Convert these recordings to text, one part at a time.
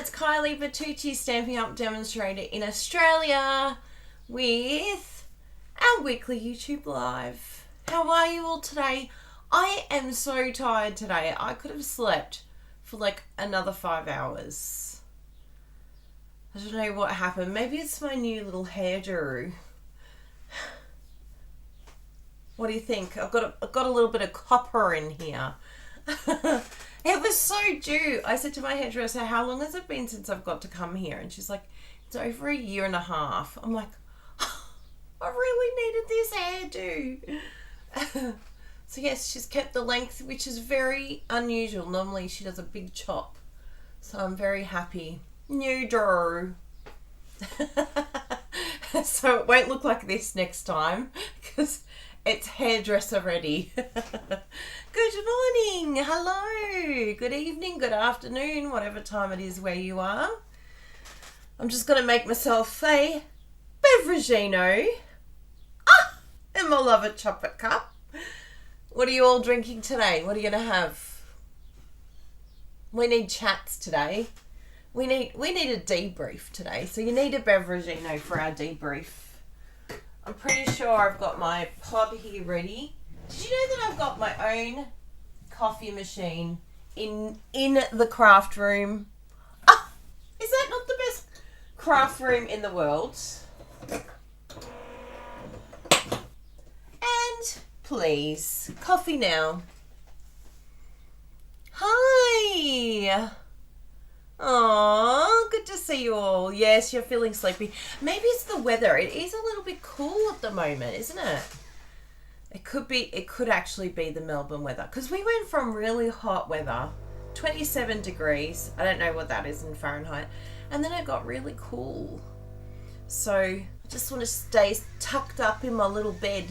it's Kylie, Bertucci Stamping Up Demonstrator in Australia with our weekly YouTube live. How are you all today? I am so tired today. I could have slept for like another 5 hours. I don't know what happened. Maybe it's my new little hairdo. What do you think? I've got a little bit of copper in here. It was so due. I said to my hairdresser, how long has it been since I've got to come here? And she's like, it's over a year and a half. I'm like, oh, I really needed this hairdo. So yes, she's kept the length, which is very unusual. Normally she does a big chop. So I'm very happy. New dough. So it won't look like this next time because it's hairdresser ready. Good morning, hello, good evening, good afternoon, whatever time it is where you are. I'm just going to make myself a beveragino in my loveitchopit cup. What are you all drinking today? What are you going to have? We need chats today. We need a debrief today. So you need a beveragino for our debrief. I'm pretty sure I've got my pod here ready. Did you know that I've got my own coffee machine in the craft room? Ah, is that not the best craft room in the world? And please, coffee now. Hi. Oh, good to see you all. Yes, you're feeling sleepy. Maybe it's the weather. It is a little bit cool at the moment, isn't it? It could actually be the Melbourne weather. Because we went from really hot weather, 27 degrees. I don't know what that is in Fahrenheit. And then it got really cool. So I just want to stay tucked up in my little bed.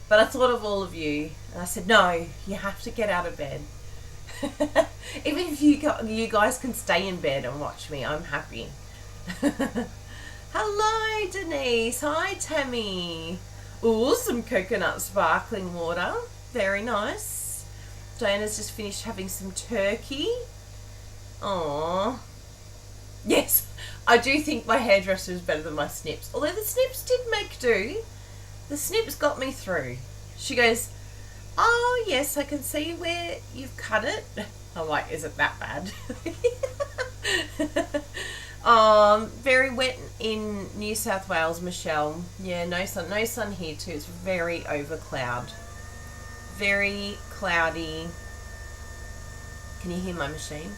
But I thought of all of you. And I said, no, you have to get out of bed. Even if you guys can stay in bed and watch me, I'm happy. Hello, Denise. Hi, Tammy. Ooh, some coconut sparkling water. Very nice. Diana's just finished having some turkey. Aww. Yes, I do think my hairdresser is better than my snips. Although the snips did make do. The snips got me through. She goes, oh, yes, I can see where you've cut it. I'm like, is it that bad? Very wet in New South Wales, Michelle. Yeah, no sun here too. It's very overcloud. Very cloudy. Can you hear my machine?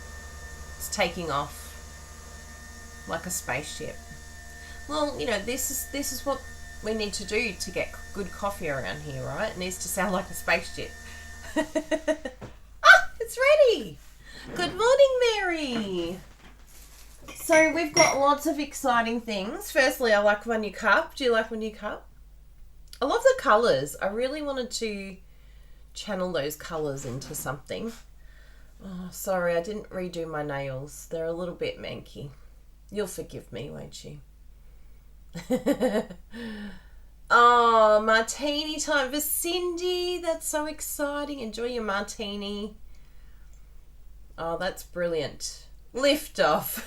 It's taking off like a spaceship. Well, you know, this is what we need to do to get good coffee around here, right? It needs to sound like a spaceship. It's ready. Good morning, Mary. So we've got lots of exciting things. Firstly, I like my new cup. Do you like my new cup? I love the colours. I really wanted to channel those colours into something. Oh, sorry, I didn't redo my nails. They're a little bit manky. You'll forgive me, won't you? Oh, martini time for Cindy. That's so exciting. Enjoy your martini. Oh, that's brilliant. Lift off.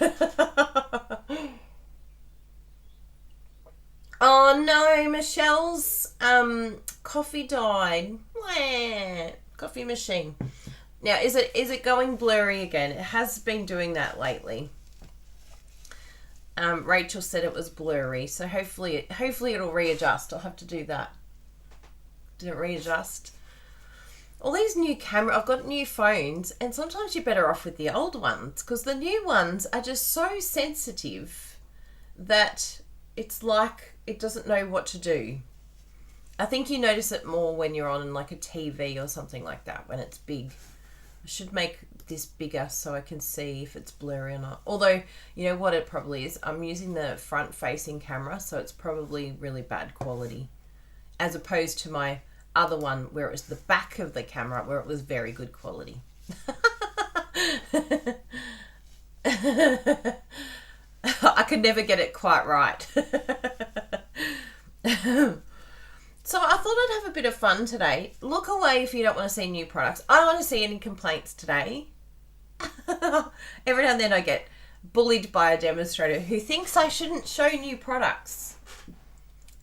Oh no, Michelle's coffee died. Wah. Coffee machine. Now, is it going blurry again? It has been doing that lately. Rachel said it was blurry, so hopefully it'll readjust. I'll have to do that. Did it readjust? All these new I've got new phones, and sometimes you're better off with the old ones because the new ones are just so sensitive that it's like it doesn't know what to do. I think you notice it more when you're on like a TV or something like that, when it's big. I should make this bigger so I can see if it's blurry or not. Although, you know what it probably is? I'm using the front-facing camera, so it's probably really bad quality. As opposed to my other one where it was the back of the camera where it was very good quality. I could never get it quite right. So I thought I'd have a bit of fun today. Look away if you don't want to see new products. I don't want to see any complaints today. Every now and then I get bullied by a demonstrator who thinks I shouldn't show new products.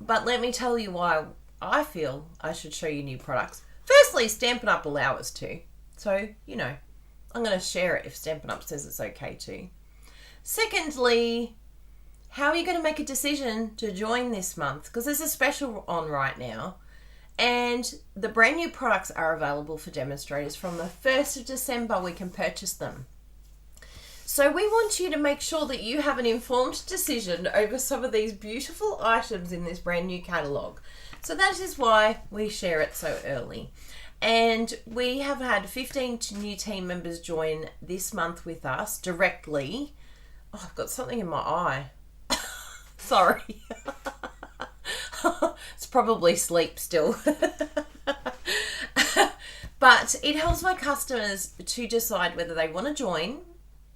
But let me tell you why I feel I should show you new products. Firstly, Stampin' Up! Allow us to. So, you know, I'm going to share it if Stampin' Up! Says it's okay to. Secondly, how are you going to make a decision to join this month? Because there's a special on right now. And the brand new products are available for demonstrators from the 1st of December. We can purchase them. So we want you to make sure that you have an informed decision over some of these beautiful items in this brand new catalogue. So that is why we share it so early. And we have had 15 new team members join this month with us directly. Oh, I've got something in my eye. Sorry. It's probably sleep still. But it helps my customers to decide whether they want to join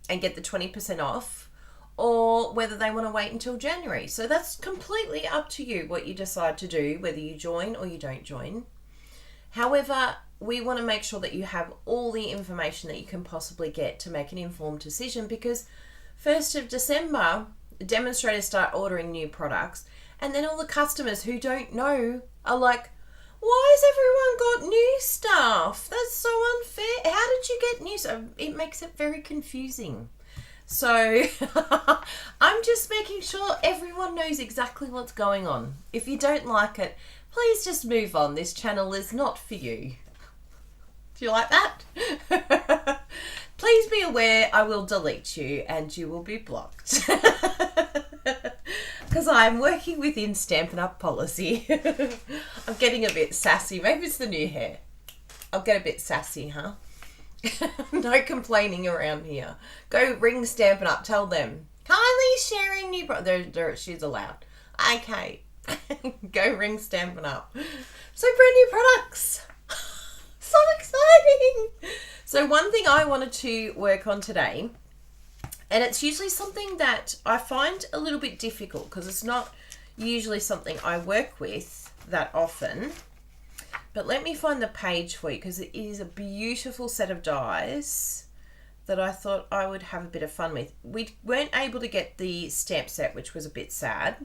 and get the 20% off, or whether they want to wait until January. So that's completely up to you what you decide to do, whether you join or you don't join. However, we want to make sure that you have all the information that you can possibly get to make an informed decision, because 1st of December, demonstrators start ordering new products, and then all the customers who don't know are like, why has everyone got new stuff? That's so unfair. How did you get new stuff? It makes it very confusing. So I'm just making sure everyone knows exactly what's going on. If you don't like it, please just move on. This channel is not for you. Do you like that? Please be aware I will delete you and you will be blocked. Because I'm working within Stampin' Up! Policy. I'm getting a bit sassy. Maybe it's the new hair. I'll get a bit sassy, huh? No complaining around here. Go ring Stampin' Up! Tell them, Kylie's sharing new products. She's allowed. Okay. Go ring Stampin' Up! So brand new products. So exciting. So one thing I wanted to work on today, and it's usually something that I find a little bit difficult because it's not usually something I work with that often. But let me find the page for you, because it is a beautiful set of dies that I thought I would have a bit of fun with. We weren't able to get the stamp set, which was a bit sad.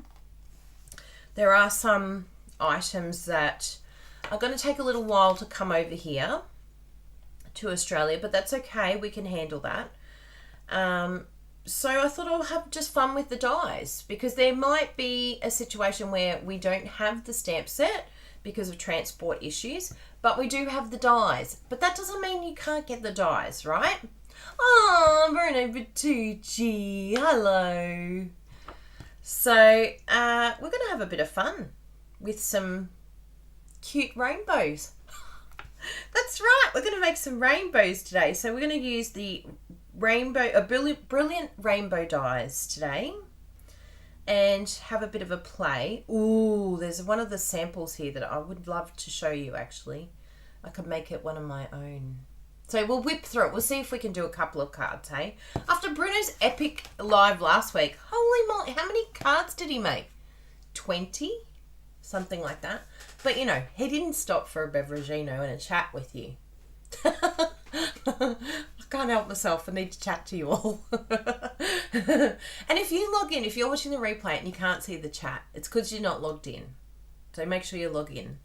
There are some items that are going to take a little while to come over here to Australia, but that's okay. We can handle that. So I thought I'll have just fun with the dies, because there might be a situation where we don't have the stamp set because of transport issues, but we do have the dies. But that doesn't mean you can't get the dies, right? Oh, Bruno Bertucci, hello. So we're going to have a bit of fun with some cute rainbows. That's right, we're going to make some rainbows today. So we're going to use the brilliant rainbow dies today and have a bit of a play. Ooh, there's one of the samples here that I would love to show you actually. I could make it one of my own. So we'll whip through it. We'll see if we can do a couple of cards, hey? After Bruno's epic live last week, holy moly, how many cards did he make? 20? Something like that. But, you know, he didn't stop for a beveragino and a chat with you. I can't help myself. I need to chat to you all. And if you log in, if you're watching the replay and you can't see the chat, it's because you're not logged in. So make sure you log in.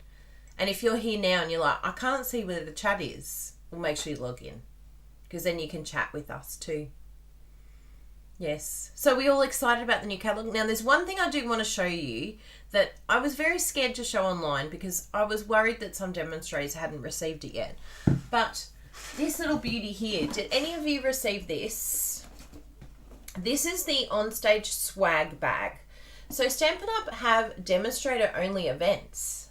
And if you're here now and you're like, I can't see where the chat is, well, make sure you log in, because then you can chat with us too. Yes. So we're all excited about the new catalogue. Now, there's one thing I do want to show you that I was very scared to show online because I was worried that some demonstrators hadn't received it yet. But this little beauty here, did any of you receive this? This is the Onstage Swag Bag. So Stampin' Up! Have demonstrator-only events.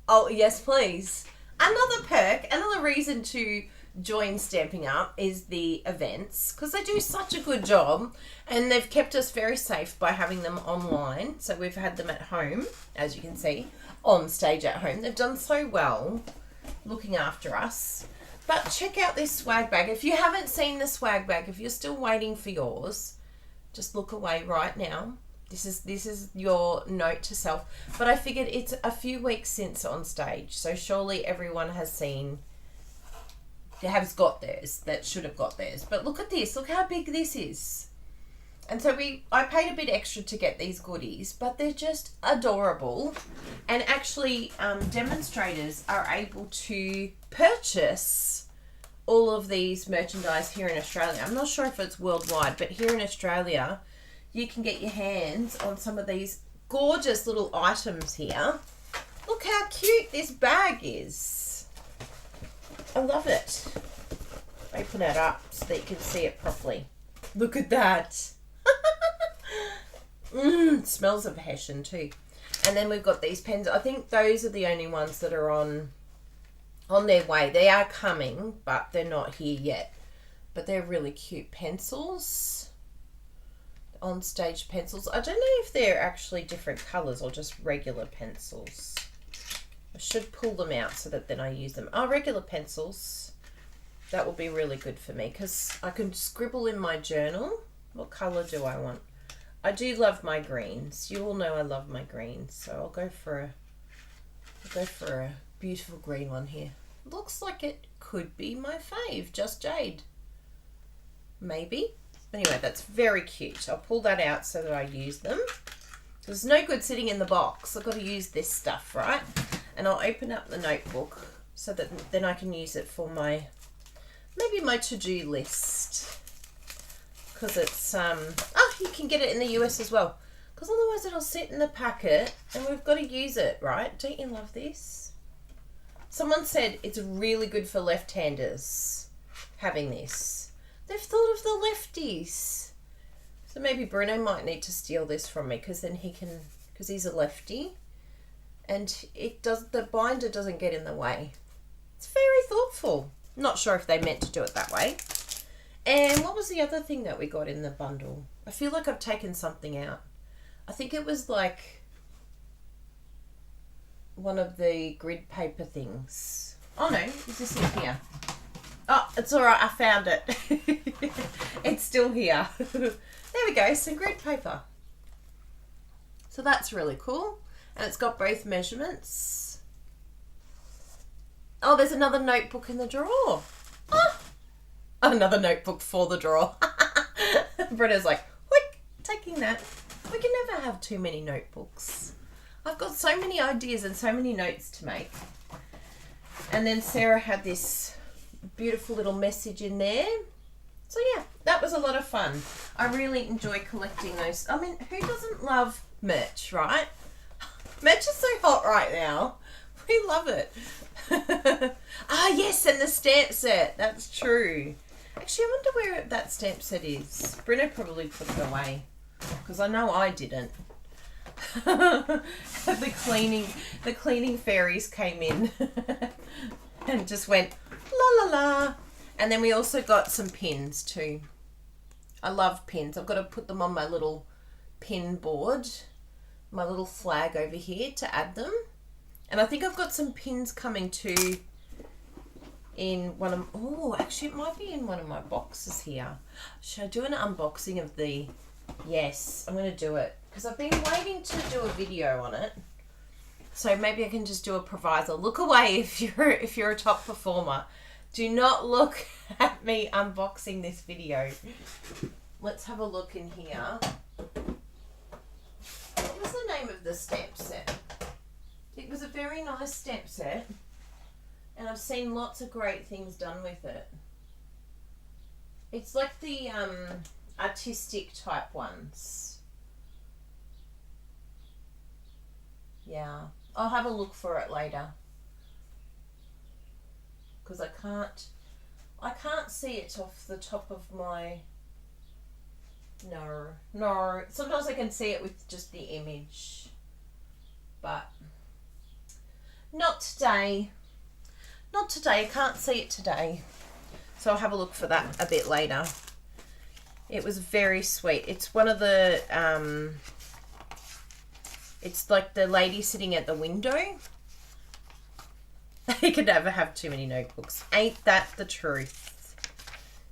Oh, yes, please. Another perk, another reason to join Stamping Up is the events, because they do such a good job and they've kept us very safe by having them online. So we've had them at home, as you can see, on stage at home. They've done so well looking after us. But check out this swag bag. If you haven't seen the swag bag, if you're still waiting for yours, just look away right now. This is your note to self. But I figured it's a few weeks since on stage, so surely everyone has got theirs that should have got theirs. But look at this. Look how big this is. And so I paid a bit extra to get these goodies, but they're just adorable. And actually, demonstrators are able to purchase all of these merchandise here in Australia. I'm not sure if it's worldwide, but here in Australia, you can get your hands on some of these gorgeous little items here. Look how cute this bag is. I love it. Open it up so that you can see it properly. Look at that. It smells of Hessian too. And then we've got these pens. I think those are the only ones that are on their way. They are coming, but they're not here yet. But they're really cute pencils. Onstage pencils. I don't know if they're actually different colours or just regular pencils. I should pull them out so that then I use them. Oh, regular pencils. That will be really good for me because I can scribble in my journal. What colour do I want? I do love my greens. You all know I love my greens, so I'll go for a beautiful green one here. Looks like it could be my fave, Just Jade. Maybe. Anyway, that's very cute. I'll pull that out so that I use them. There's no good sitting in the box. I've got to use this stuff, right? And I'll open up the notebook so that then I can use it for maybe my to-do list. Because it's, you can get it in the US as well. Because otherwise it'll sit in the packet and we've got to use it, right? Don't you love this? Someone said it's really good for left-handers having this. They've thought of the lefties. So maybe Bruno might need to steal this from me because then he can, because he's a lefty. And the binder doesn't get in the way. It's very thoughtful. Not sure if they meant to do it that way. And what was the other thing that we got in the bundle? I feel like I've taken something out. I think it was like one of the grid paper things. Oh no, is this in here? Oh, it's all right. I found it. It's still here. There we go. Some grid paper. So that's really cool. And it's got both measurements. Oh, there's another notebook in the drawer. Oh, another notebook for the drawer. Britta's like, quick, taking that. We can never have too many notebooks. I've got so many ideas and so many notes to make. And then Sarah had this beautiful little message in there. So yeah, that was a lot of fun. I really enjoy collecting those. I mean, who doesn't love merch, right? Merch is so hot right now. We love it. Yes, and the stamp set. That's true. Actually, I wonder where that stamp set is. Bruno probably put it away because I know I didn't. The cleaning fairies came in and just went la la la. And then we also got some pins too. I love pins. I've got to put them on my little pin board, my little flag over here to add them. And I think I've got some pins coming too in one of, oh, actually it might be in one of my boxes here. Should I do an unboxing of the, yes, I'm going to do it because I've been waiting to do a video on it. So maybe I can just do a proviso. Look away if you're a top performer. Do not look at me unboxing this video. Let's have a look in here. What was the name of the stamp set? It was a very nice stamp set. And I've seen lots of great things done with it. It's like the artistic type ones. Yeah. I'll have a look for it later. Because I can't see it off the top of my, no. Sometimes I can see it with just the image, but not today. Not today, I can't see it today. So I'll have a look for that a bit later. It was very sweet. It's one of the, it's like the lady sitting at the window. You could never have too many notebooks. Ain't that the truth?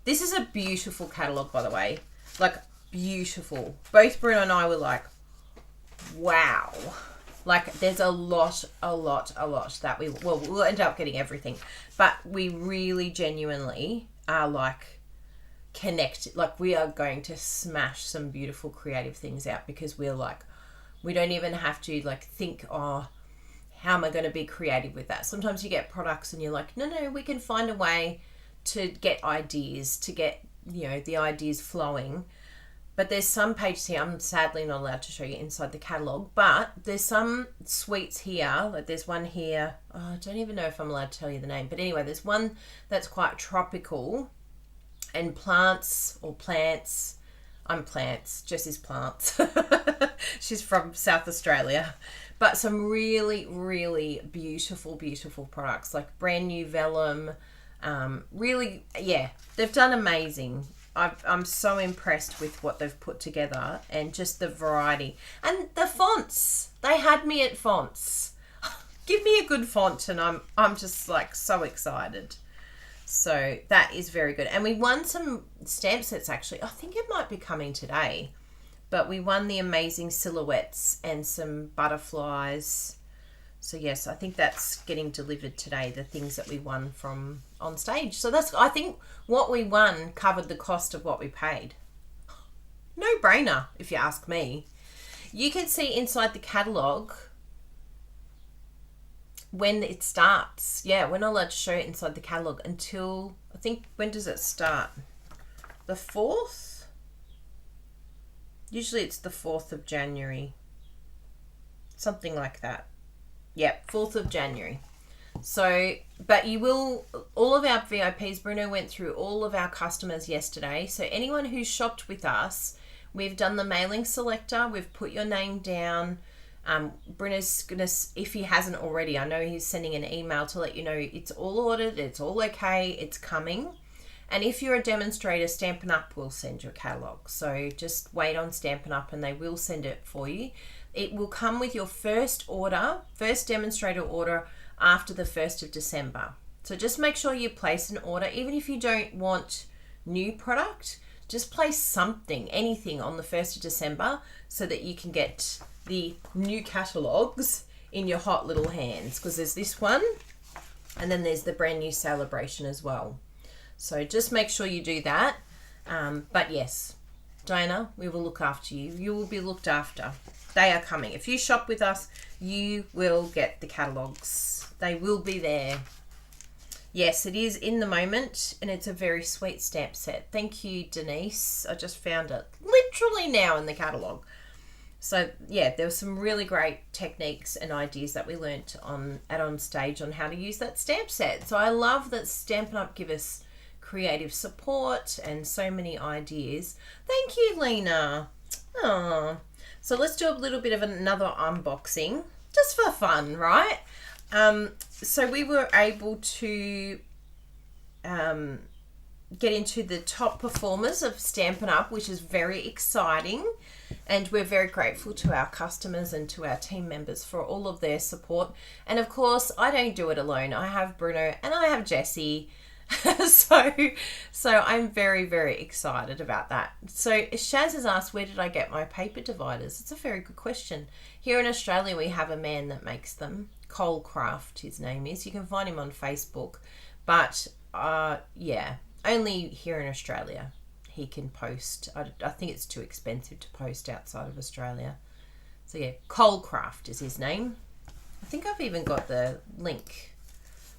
This is a beautiful catalogue, by the way. Like, beautiful. Both Bruno and I were like, wow. Like, there's a lot that we'll end up getting everything. But we really genuinely are like connect, like we are going to smash some beautiful creative things out, because we're like, we don't even have to like think, oh, how am I going to be creative with that? Sometimes you get products and you're like, no, we can find a way to get ideas, to get, you know, the ideas flowing. But there's some pages here, I'm sadly not allowed to show you inside the catalogue, but there's some suites here, like there's one here, oh, I don't even know if I'm allowed to tell you the name, but anyway, there's one that's quite tropical, and plants, I'm plants, Jess is plants, she's from South Australia, but some really, really beautiful products, like brand new vellum, really, yeah, they've done amazing. I'm so impressed with what they've put together, and just the variety. And the fonts. They had me at fonts. Give me a good font and I'm just like so excited. So that is very good. And we won some stamp sets actually. I think it might be coming today. But we won the amazing silhouettes and some butterflies. So yes, I think that's getting delivered today, the things that we won from Onstage. So that's, I think what we won covered the cost of what we paid. No brainer, if you ask me. You can see inside the catalogue when it starts. Yeah, we're not allowed to show it inside the catalogue until, I think, when does it start? The 4th? Usually it's the 4th of January. Something like that. Yep, 4th of January. So, but you will, all of our VIPs, Bruno went through all of our customers yesterday. So anyone who's shopped with us, we've done the mailing selector. We've put your name down. Bruno's going to, if he hasn't already, I know he's sending an email to let you know it's all ordered, it's all okay, it's coming. And if you're a demonstrator, Stampin' Up! Will send you a catalogue. So just wait on Stampin' Up! And they will send it for you. It will come with your first order, first demonstrator order after the 1st of December. So just make sure you place an order. Even if you don't want new product, just place something, anything on the 1st of December so that you can get the new catalogues in your hot little hands. Because there's this one and then there's the brand new celebration as well. So just make sure you do that. But yes, Diana, we will look after you. You will be looked after. They are coming. If you shop with us, you will get the catalogues. They will be there. Yes, it is in the moment, and it's a very sweet stamp set. Thank you, Denise. I just found it literally now in the catalogue. So yeah, there were some really great techniques and ideas that we learnt at Onstage on how to use that stamp set. So I love that Stampin' Up! Give us creative support and so many ideas. Thank you, Lena. Oh. So let's do a little bit of another unboxing, just for fun, right? So we were able to get into the top performers of Stampin' Up!, which is very exciting. And we're very grateful to our customers and to our team members for all of their support. And of course, I don't do it alone. I have Bruno and I have Jessie. So I'm very, very excited about that. So Shaz has asked, where did I get my paper dividers? It's a very good question. Here in Australia, we have a man that makes them. Colecraft, his name is. You can find him on Facebook. But yeah, only here in Australia he can post. I think it's too expensive to post outside of Australia. So yeah, Colecraft is his name. I think I've even got the link.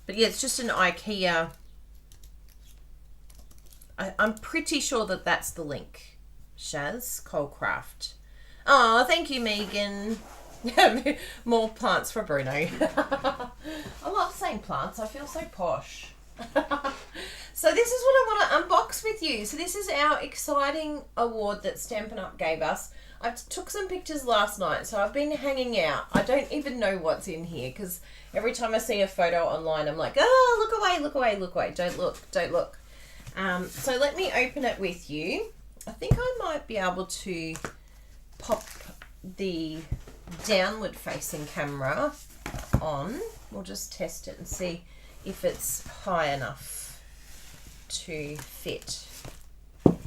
But yeah, it's just an IKEA. I'm pretty sure that that's the link. Shaz, Colecraft. Oh, thank you, Megan. More plants for Bruno. I love saying plants. I feel so posh. So this is what I want to unbox with you. So this is our exciting award that Stampin' Up! Gave us. I took some pictures last night, so I've been hanging out. I don't even know what's in here because every time I see a photo online, I'm like, oh, look away, look away, look away. Don't look, don't look. So let me open it with you. I think I might be able to pop the downward facing camera on. We'll just test it and see if it's high enough to fit.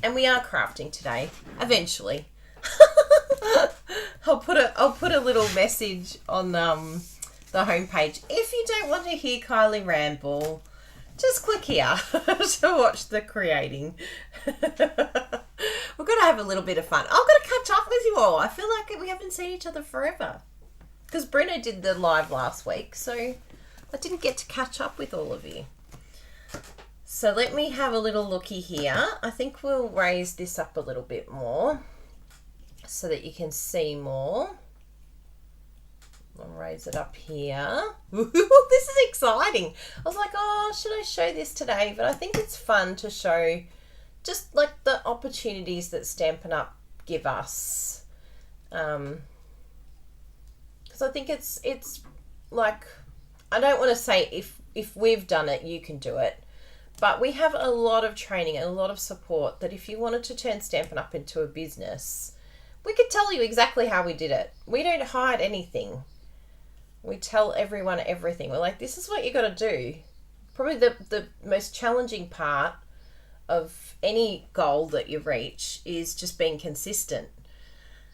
And we are crafting today, eventually. I'll put a little message on the homepage. If you don't want to hear Kylie ramble, just click here to watch the creating. We're going to have a little bit of fun. I've got to catch up with you all. I feel like we haven't seen each other forever. Because Bruno did the live last week, so I didn't get to catch up with all of you. So let me have a little looky here. I think we'll raise this up a little bit more so that you can see more. I'll raise it up here. This is exciting. I was like, oh, should I show this today? But I think it's fun to show just like the opportunities that Stampin' Up! Give us. Because I think it's like, I don't want to say if we've done it, you can do it. But we have a lot of training and a lot of support that if you wanted to turn Stampin' Up! Into a business, we could tell you exactly how we did it. We don't hide anything. We tell everyone everything. We're like, this is what you got to do. Probably the most challenging part of any goal that you reach is just being consistent.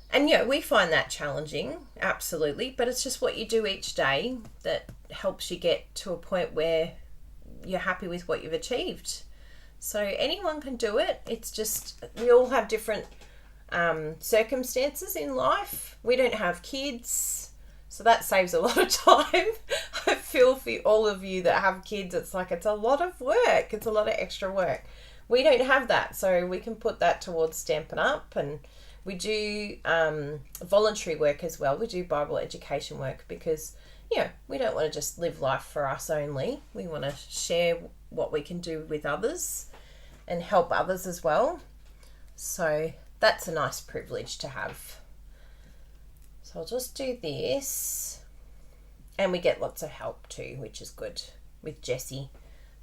And yeah, we find that challenging, absolutely. But it's just what you do each day that helps you get to a point where you're happy with what you've achieved. So anyone can do it. It's just we all have different circumstances in life. We don't have kids, so that saves a lot of time. I feel for all of you that have kids, it's like it's a lot of work. It's a lot of extra work. We don't have that, so we can put that towards Stampin' Up! And we do voluntary work as well. We do Bible education work because, you know, we don't want to just live life for us only. We want to share what we can do with others and help others as well. So that's a nice privilege to have. So I'll just do this. And we get lots of help too, which is good with Jessie.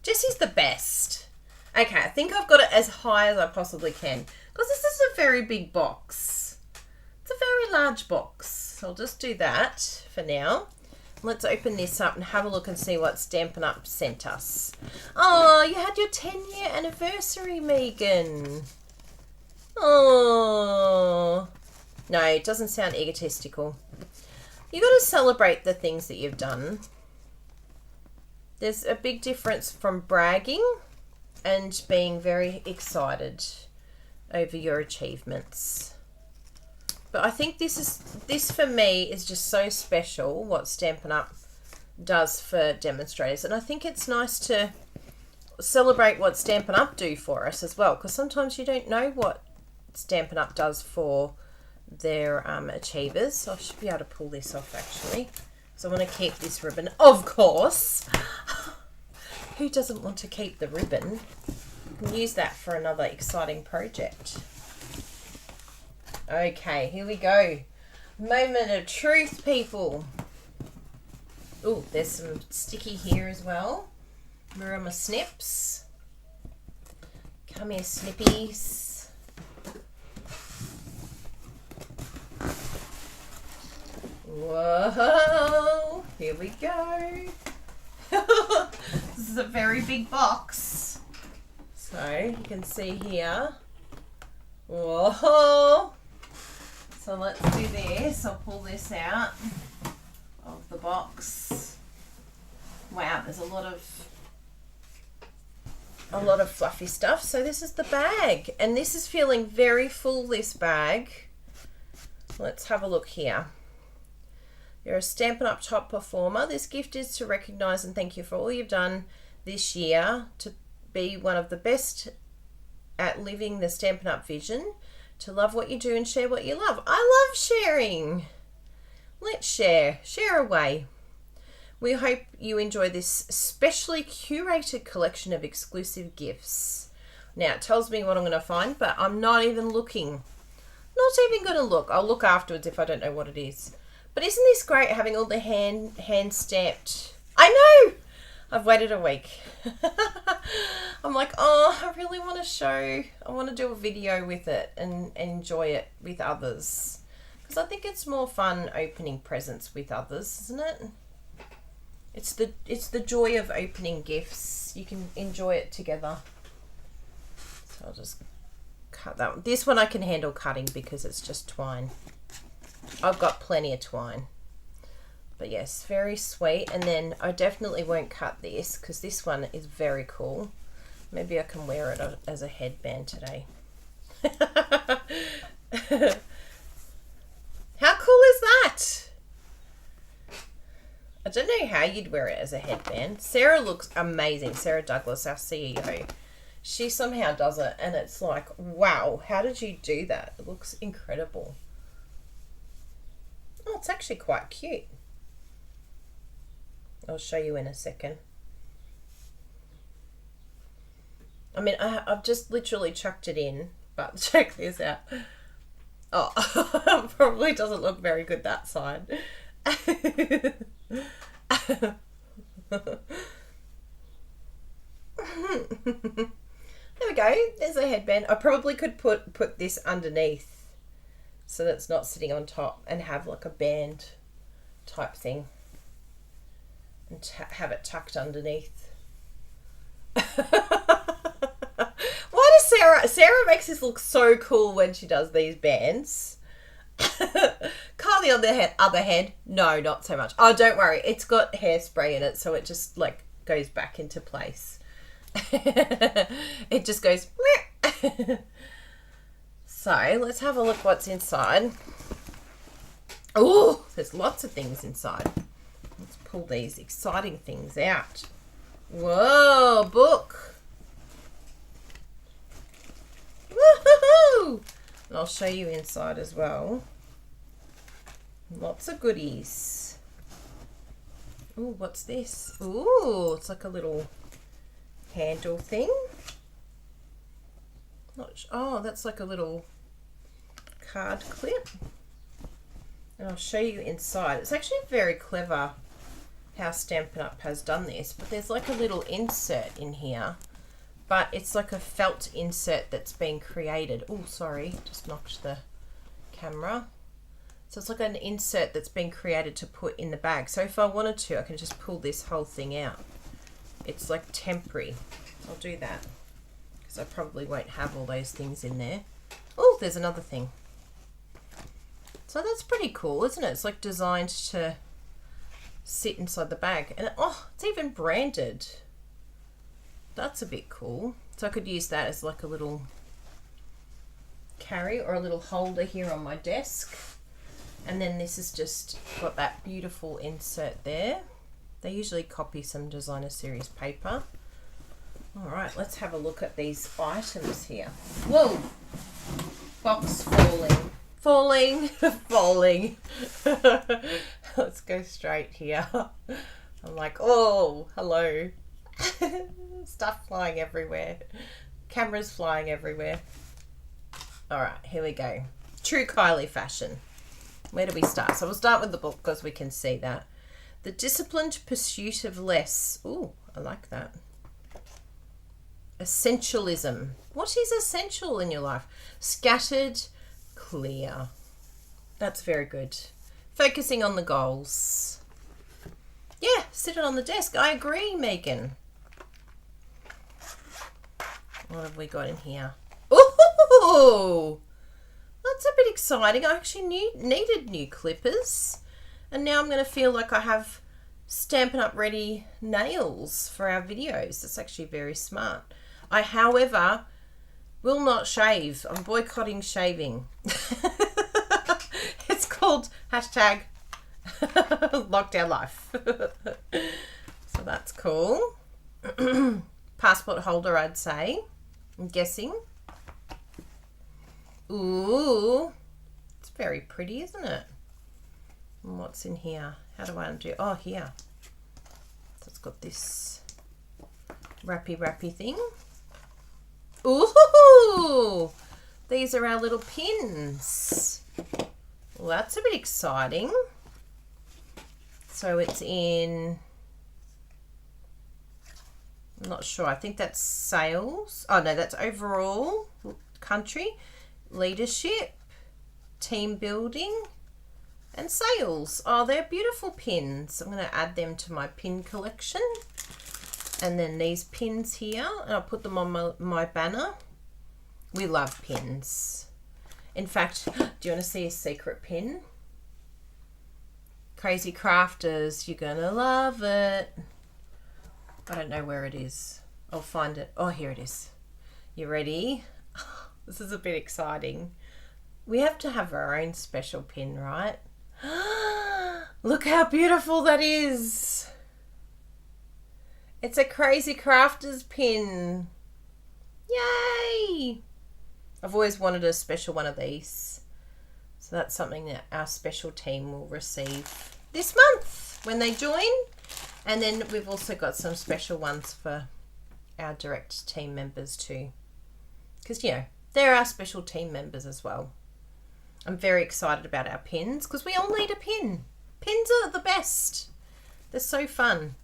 Jessie's the best. Okay, I think I've got it as high as I possibly can because this is a very big box. It's a very large box. So I'll just do that for now. Let's open this up and have a look and see what Stampin' Up! Sent us. Oh, you had your 10-year anniversary, Megan. Oh. No, it doesn't sound egotistical. You got to celebrate the things that you've done. There's a big difference from bragging and being very excited over your achievements. But I think this for me is just so special what Stampin' Up! Does for demonstrators. And I think it's nice to celebrate what Stampin' Up! Do for us as well, because sometimes you don't know what Stampin' Up! Does for their achievers. I should be able to pull this off actually. So I want to keep this ribbon, of course. Who doesn't want to keep the ribbon? You can use that for another exciting project. Okay, here we go. Moment of truth, people. Oh, there's some sticky here as well. Where are my snips? Come here, snippies. Whoa, here we go. This is a very big box. So you can see here. Whoa. So let's do this. I'll pull this out of the box. Wow, there's a lot of fluffy stuff. So this is the bag, and this is feeling very full, this bag. Let's have a look here. You're a Stampin' Up! Top performer. This gift is to recognise and thank you for all you've done this year to be one of the best at living the Stampin' Up! Vision, to love what you do and share what you love. I love sharing. Let's share. Share away. We hope you enjoy this specially curated collection of exclusive gifts. Now, it tells me what I'm going to find, but I'm not even looking. Not even going to look. I'll look afterwards if I don't know what it is. But isn't this great having all the hand stamped? I know! I've waited a week. I'm like, oh, I really want to show. I want to do a video with it and enjoy it with others. Because I think it's more fun opening presents with others, isn't it? It's the joy of opening gifts. You can enjoy it together. So I'll just cut that one. This one I can handle cutting because it's just twine. I've got plenty of twine. But yes, very sweet. And then I definitely won't cut this because this one is very cool. Maybe I can wear it as a headband today. How cool is that? I don't know how you'd wear it as a headband. Sarah looks amazing. Sarah Douglas, our CEO. She somehow does it and it's like, wow, how did you do that? It looks incredible. Oh, it's actually quite cute. I'll show you in a second. I mean, I've just literally chucked it in, but check this out. Oh, probably doesn't look very good that side. There we go. There's a headband. I probably could put this underneath so that it's not sitting on top and have like a band type thing and have it tucked underneath. Why does Sarah makes this look so cool when she does these bands. Kylie on the other hand, no, not so much. Oh, don't worry. It's got hairspray in it, so it just like goes back into place. It just goes. So let's have a look what's inside. Oh, there's lots of things inside. Let's pull these exciting things out. Whoa, book. Woohoo! And I'll show you inside as well. Lots of goodies. Ooh, what's this? Ooh, it's like a little handle thing. Oh, that's like a little card clip. And I'll show you inside. It's actually very clever how Stampin' Up! Has done this, but there's like a little insert in here, but it's like a felt insert that's been created. Oh, sorry, just knocked the camera. So it's like an insert that's been created to put in the bag. So if I wanted to, I can just pull this whole thing out. It's like temporary. I'll do that because I probably won't have all those things in there. Oh, there's another thing. So that's pretty cool, isn't it? It's like designed to sit inside the bag. And oh, it's even branded. That's a bit cool. So I could use that as like a little carry or a little holder here on my desk. And then this has just got that beautiful insert there. They usually copy some designer series paper. All right, let's have a look at these items here. Whoa, box falling. Falling. Let's go straight here. I'm like, oh, hello. Stuff flying everywhere. Cameras flying everywhere. All right, here we go. True Kylie fashion. Where do we start? So we'll start with the book because we can see that. The disciplined pursuit of less. Ooh, I like that. Essentialism. What is essential in your life? Scattered, clear. That's very good. Focusing on the goals. Yeah, sit it on the desk. I agree, Megan. What have we got in here? Ooh! That's a bit exciting. I actually needed new clippers. And now I'm going to feel like I have Stampin' Up! Ready nails for our videos. That's actually very smart. I, however, will not shave. I'm boycotting shaving. It's called hashtag lockdown life. So that's cool. Passport holder, I'd say. I'm guessing. Ooh, it's very pretty, isn't it? And what's in here? How do I undo? Oh, here. So it's got this wrappy thing. Ooh, these are our little pins. Well, that's a bit exciting. So it's in, I'm not sure. I think that's sales. Oh no, that's overall country, leadership, team building, and sales. Oh, they're beautiful pins. I'm going to add them to my pin collection. And then these pins here, and I'll put them on my banner. We love pins. In fact, do you want to see a secret pin? Crazy Crafters. You're going to love it. I don't know where it is. I'll find it. Oh, here it is. You ready? This is a bit exciting. We have to have our own special pin, right? Look how beautiful that is. It's a Crazy Crafters pin. Yay! I've always wanted a special one of these. So that's something that our special team will receive this month when they join. And then we've also got some special ones for our direct team members too. Because, you know, they're our special team members as well. I'm very excited about our pins because we all need a pin. Pins are the best. They're so fun.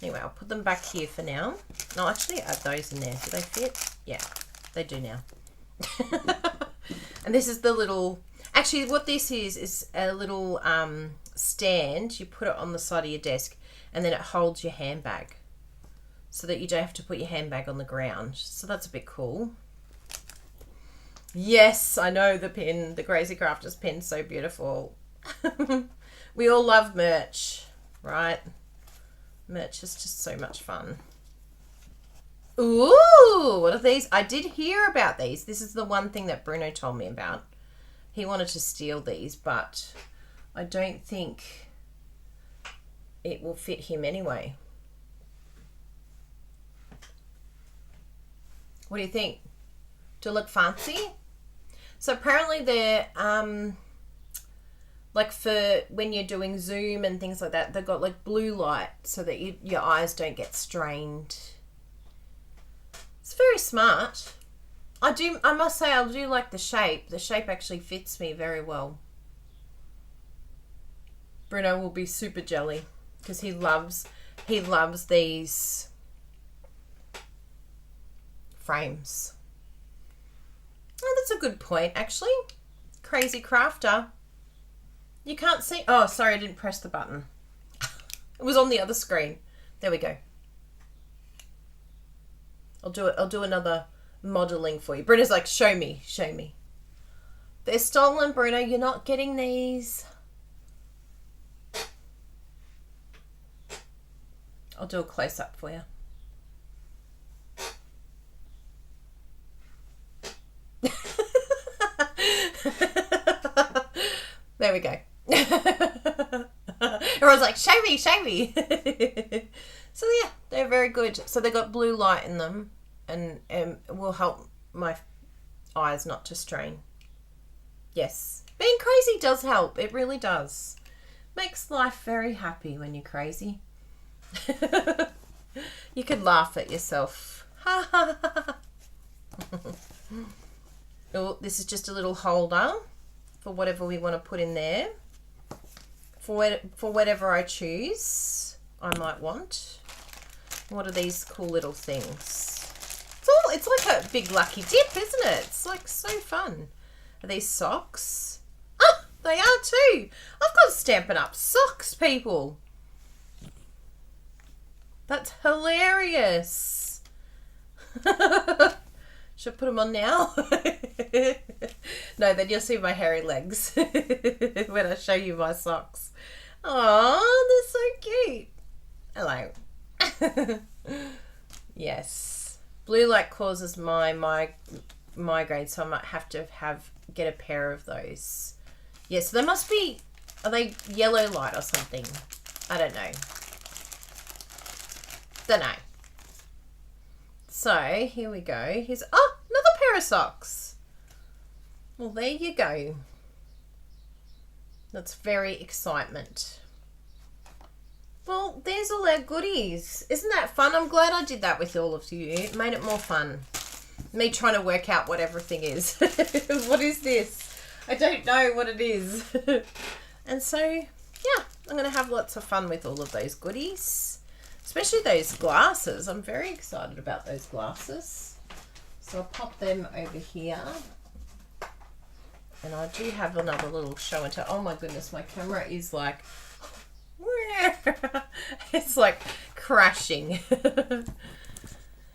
Anyway, I'll put them back here for now. And I'll actually add those in there. Do they fit? Yeah, they do now. And this is the little... Actually, what this is a little stand. You put it on the side of your desk and then it holds your handbag so that you don't have to put your handbag on the ground. So that's a bit cool. Yes, I know the pin, the Crazy Crafters pin's so beautiful. We all love merch, right? Merch is just so much fun. Ooh, what are these? I did hear about these. This is the one thing that Bruno told me about. He wanted to steal these, but I don't think it will fit him anyway. What do you think? Do it look fancy? So apparently they're like for when you're doing Zoom and things like that, they've got like blue light so that your eyes don't get strained. It's very smart. I must say I do like the shape. The shape actually fits me very well. Bruno will be super jelly because he loves these frames. Oh, that's a good point, actually. Crazy Crafter. You can't see... Oh, sorry, I didn't press the button. It was on the other screen. There we go. I'll do another modelling for you. Bruno's like, show me, show me. They're stolen, Bruno. You're not getting these. I'll do a close-up for you. There we go. Everyone's like, show me, show me. So yeah, they're very good. So they got blue light in them and will help my eyes not to strain. Yes, being crazy does help. It really does. Makes life very happy when you're crazy. You could laugh at yourself. Oh, this is just a little holder for whatever we want to put in there. For whatever I choose, I might want. What are these cool little things? It's like a big lucky dip, isn't it? It's like so fun. Are these socks? Ah, they are too. I've got Stampin' Up socks, people. That's hilarious. Should I put them on now? No, then you'll see my hairy legs when I show you my socks. Oh, they're so cute. Hello. Yes. Blue light causes my migraine, so I might have to get a pair of those. Yeah, so they must be, are they yellow light or something? I don't know. Don't know. So here we go. Here's another pair of socks. Well, there you go. That's very excitement. Well, there's all our goodies. Isn't that fun? I'm glad I did that with all of you. It made it more fun. Me trying to work out what everything is. What is this? I don't know what it is. And so, yeah, I'm going to have lots of fun with all of those goodies. Especially those glasses. I'm very excited about those glasses. So I'll pop them over here. And I do have another little show and tell. Oh my goodness, my camera is like... It's like crashing.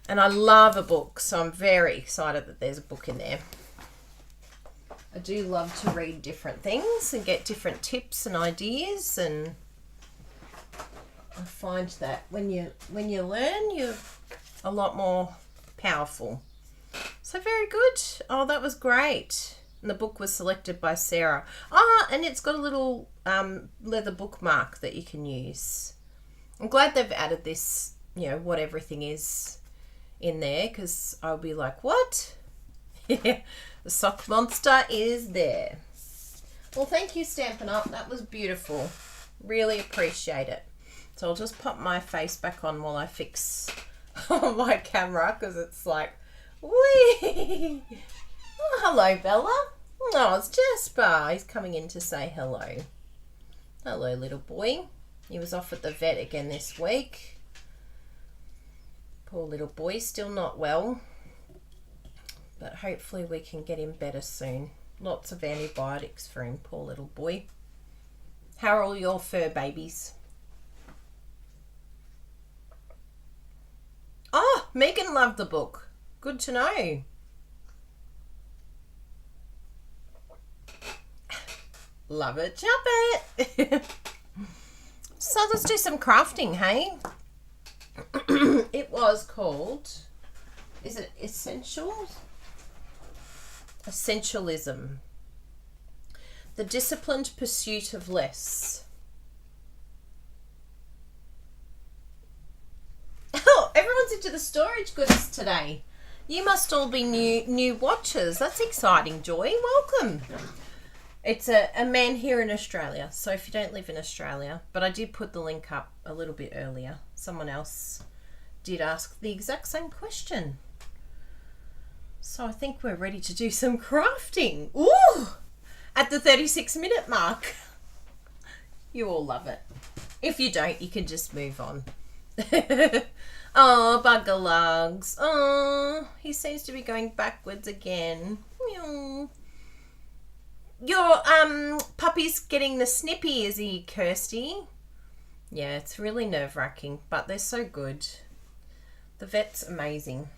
And I love a book, so I'm very excited that there's a book in there. I do love to read different things and get different tips and ideas, and I find that when you learn, you're a lot more powerful. So very good. Oh, that was great. And the book was selected by Sarah. Ah, and it's got a little leather bookmark that you can use. I'm glad they've added this, you know, what everything is in there, because I'll be like, what? Yeah, the sock monster is there. Well, thank you, Stampin' Up. That was beautiful. Really appreciate it. So I'll just pop my face back on while I fix my camera, because it's like, whee! Oh, hello, Bella. Oh, it's Jasper. He's coming in to say hello. Hello, little boy. He was off at the vet again this week. Poor little boy, still not well. But hopefully we can get him better soon. Lots of antibiotics for him, poor little boy. How are all your fur babies? Oh, Megan loved the book. Good to know. Love it, chop it. So let's do some crafting, hey? It was called, is it Essentials? Essentialism. The Disciplined Pursuit of Less. Oh, everyone's into the storage goods today. You must all be new watchers. That's exciting, Joy. Welcome. It's a man here in Australia, so if you don't live in Australia, but I did put the link up a little bit earlier. Someone else did ask the exact same question. So I think we're ready to do some crafting. Ooh! At the 36-minute mark. You all love it. If you don't, you can just move on. Oh, Bugger Lugs. Oh, he seems to be going backwards again. Meow. Your puppy's getting the snippy, is he, Kirsty? Yeah, it's really nerve-wracking, but they're so good. The vet's amazing.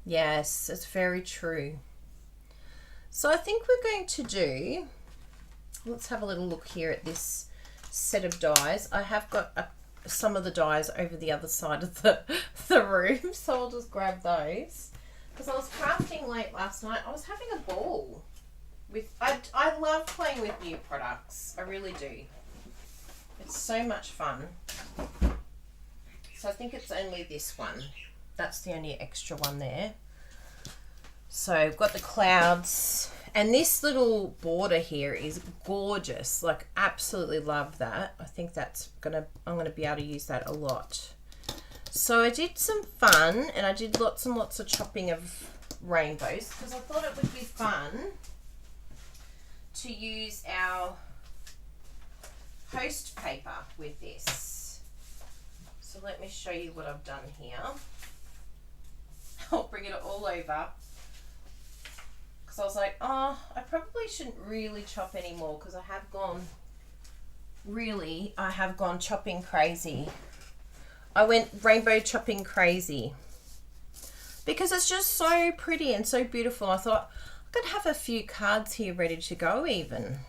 Yes, it's very true. So I think we're going to do, let's have a little look here at this set of dies. I have got some of the dies over the other side of the room, so I'll just grab those. Because I was crafting late last night. I was having a ball. I love playing with new products. I really do. It's so much fun. So I think it's only this one. That's the only extra one there. So I've got the clouds. And this little border here is gorgeous. Like, absolutely love that. I think I'm gonna be able to use that a lot. So I did some fun, and I did lots and lots of chopping of rainbows, because I thought it would be fun to use our post paper with this. So let me show you what I've done here. I'll bring it all over, because I was like, oh, I probably shouldn't really chop anymore, because I have gone chopping crazy. I went rainbow chopping crazy because it's just so pretty and so beautiful. I thought I could have a few cards here ready to go even.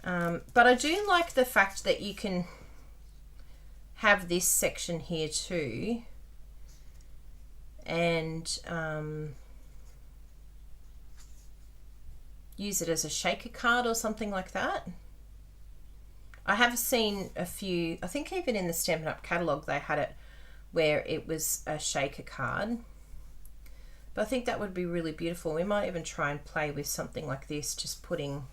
But I do like the fact that you can have this section here too, and use it as a shaker card or something like that. I have seen a few, I think even in the Stampin' Up catalogue they had it where it was a shaker card. But I think that would be really beautiful. We might even try and play with something like this, just putting,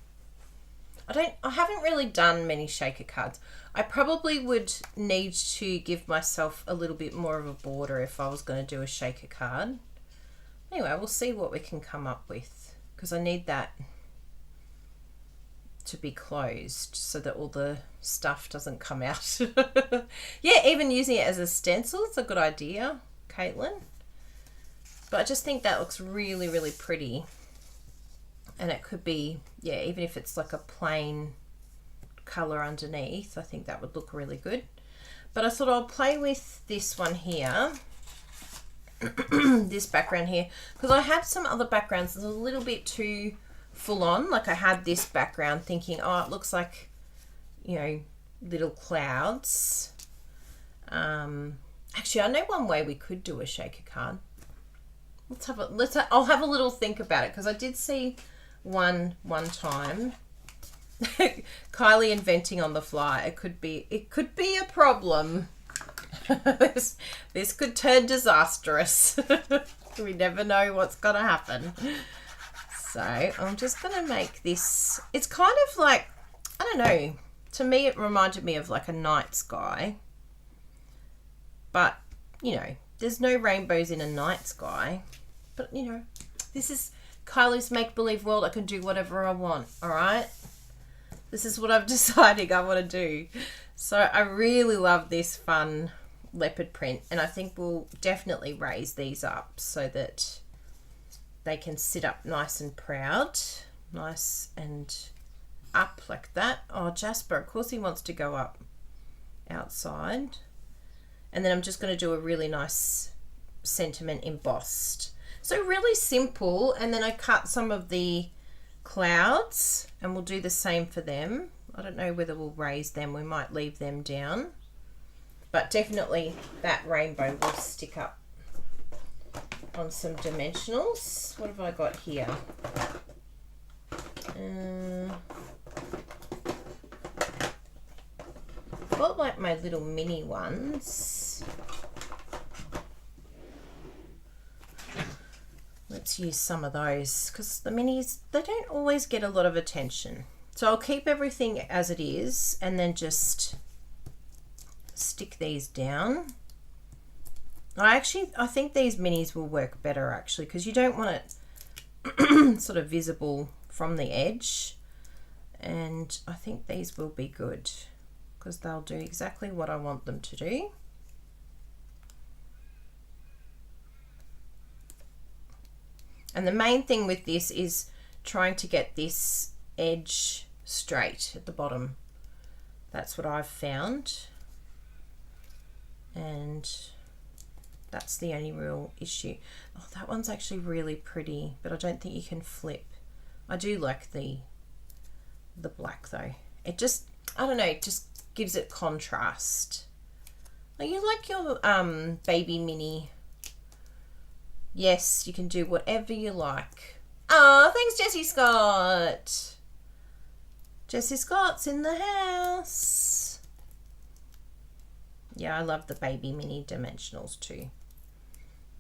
I haven't really done many shaker cards. I probably would need to give myself a little bit more of a border if I was going to do a shaker card. Anyway, we'll see what we can come up with, because I need that to be closed so that all the stuff doesn't come out. Yeah, even using it as a stencil, it's a good idea, Caitlin. But I just think that looks really, really pretty. And it could be, yeah, even if it's like a plain colour underneath, I think that would look really good. But I thought I'll play with this one here this background here, because I had some other backgrounds that's a little bit too full on. Like I had this background thinking, oh, it looks like, you know, little clouds. Actually, I know one way we could do a shaker card. I'll have a little think about it, because I did see one time. Kylie inventing on the fly. It could be a problem. This could turn disastrous. We never know what's gonna happen. So I'm just gonna make this. It's kind of like, I don't know. To me, it reminded me of like a night sky. But, you know, there's no rainbows in a night sky. But, you know, this is Kylie's make-believe world. I can do whatever I want, all right? This is what I've decided I want to do. So I really love this fun leopard print. And I think we'll definitely raise these up so that they can sit up nice and proud. Nice and up like that. Oh, Jasper, of course he wants to go up outside. And then I'm just going to do a really nice sentiment embossed. So really simple. And then I cut some of the clouds and we'll do the same for them. I don't know whether we'll raise them. We might leave them down. But definitely that rainbow will stick up on some dimensionals. What have I got here? Got like my little mini ones. Let's use some of those, because the minis, they don't always get a lot of attention. So I'll keep everything as it is and then just stick these down. I think these minis will work better actually, because you don't want it sort of visible from the edge. And I think these will be good, because they'll do exactly what I want them to do. And the main thing with this is trying to get this edge straight at the bottom. That's what I've found. And that's the only real issue. Oh, that one's actually really pretty, but I don't think you can flip. I do like the black though. It just, I don't know, it just gives it contrast. Are you like your baby mini? Yes, you can do whatever you like. Oh, thanks, Jessie Scott. Jessie Scott's in the house. Yeah, I love the baby mini dimensionals too.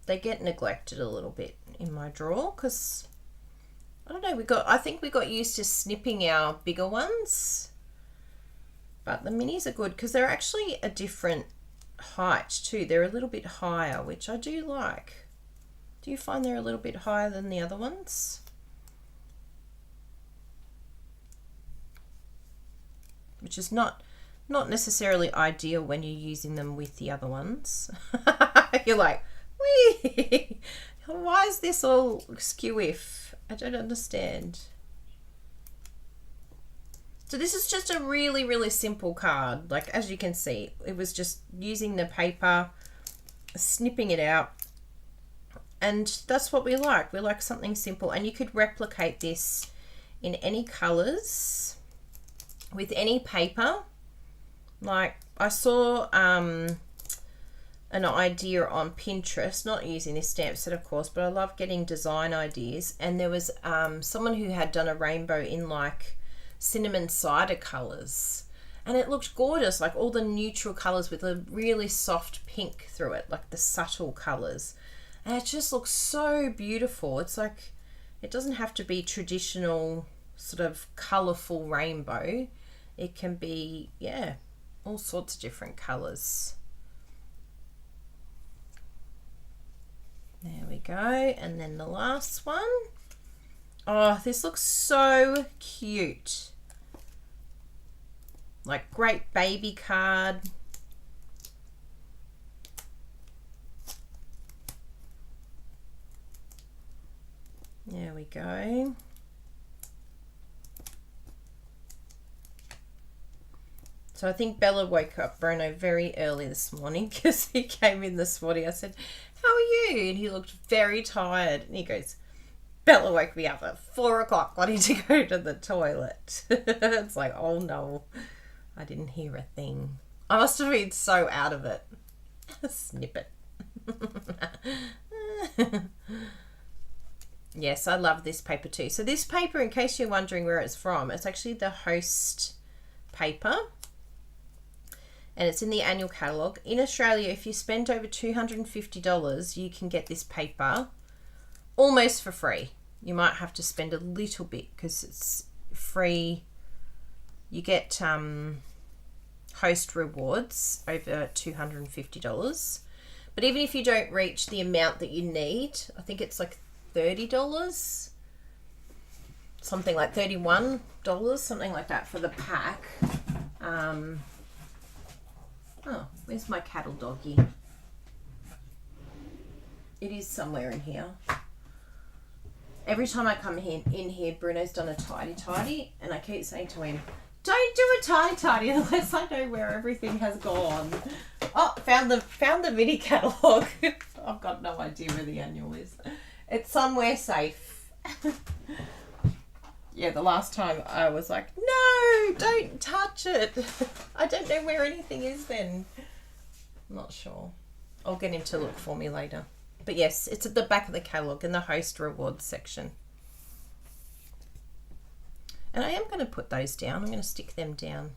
They get neglected a little bit in my drawer because, I don't know, I think we got used to snipping our bigger ones. But the minis are good because they're actually a different height too. They're a little bit higher, which I do like. Do you find they're a little bit higher than the other ones? Which is not necessarily ideal when you're using them with the other ones. You're like, wee, why is this all skew-if? I don't understand. So this is just a really, really simple card. Like, as you can see, it was just using the paper, snipping it out. And that's what we like. We like something simple. And you could replicate this in any colours with any paper. Like, I saw an idea on Pinterest, not using this stamp set of course, but I love getting design ideas. And there was someone who had done a rainbow in like cinnamon cider colours. And it looked gorgeous, like all the neutral colours with a really soft pink through it, like the subtle colours. And it just looks so beautiful. It's like, it doesn't have to be traditional sort of colourful rainbow. It can be, yeah, all sorts of different colours. There we go. And then the last one. Oh, this looks so cute. Like, great baby card. There we go. So I think Bella woke up Bruno very early this morning because he came in this morning. I said, how are you? And he looked very tired. And he goes, Bella woke me up at 4 o'clock wanting to go to the toilet. It's like, oh no, I didn't hear a thing. I must have been so out of it. Snippet. Yes, I love this paper too. So this paper, in case you're wondering where it's from, it's actually the Host paper. And it's in the annual catalogue. In Australia, if you spend over $250, you can get this paper almost for free. You might have to spend a little bit because it's free. You get Host rewards over $250. But even if you don't reach the amount that you need, I think it's like $30, something like $31, something like that for the pack. Oh, where's my cattle doggy? It is somewhere in here. Every time I come in here, Bruno's done a tidy, and I keep saying to him, don't do a tidy unless I know where everything has gone. Oh, found the mini catalogue. I've got no idea where the annual is. It's somewhere safe. Yeah, the last time I was like, no, don't touch it. I don't know where anything is then. I'm not sure. I'll get him to look for me later. But yes, it's at the back of the catalogue in the Host rewards section. And I am going to put those down. I'm going to stick them down.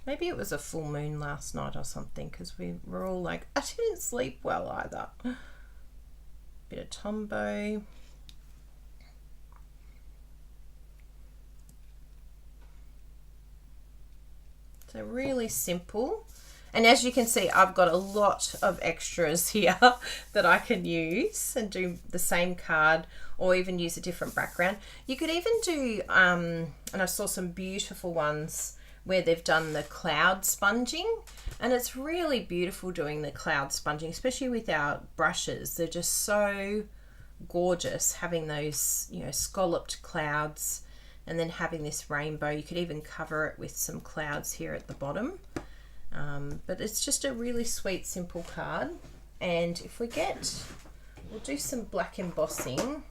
Maybe it was a full moon last night or something, because we were all like, I didn't sleep well either. Bit of Tombow. So really simple. And as you can see, I've got a lot of extras here that I can use and do the same card or even use a different background. You could even do, and I saw some beautiful ones where they've done the cloud sponging, and it's really beautiful doing the cloud sponging, especially with our brushes. They're just so gorgeous, having those, you know, scalloped clouds and then having this rainbow. You could even cover it with some clouds here at the bottom. But it's just a really sweet, simple card. And if we we'll do some black embossing.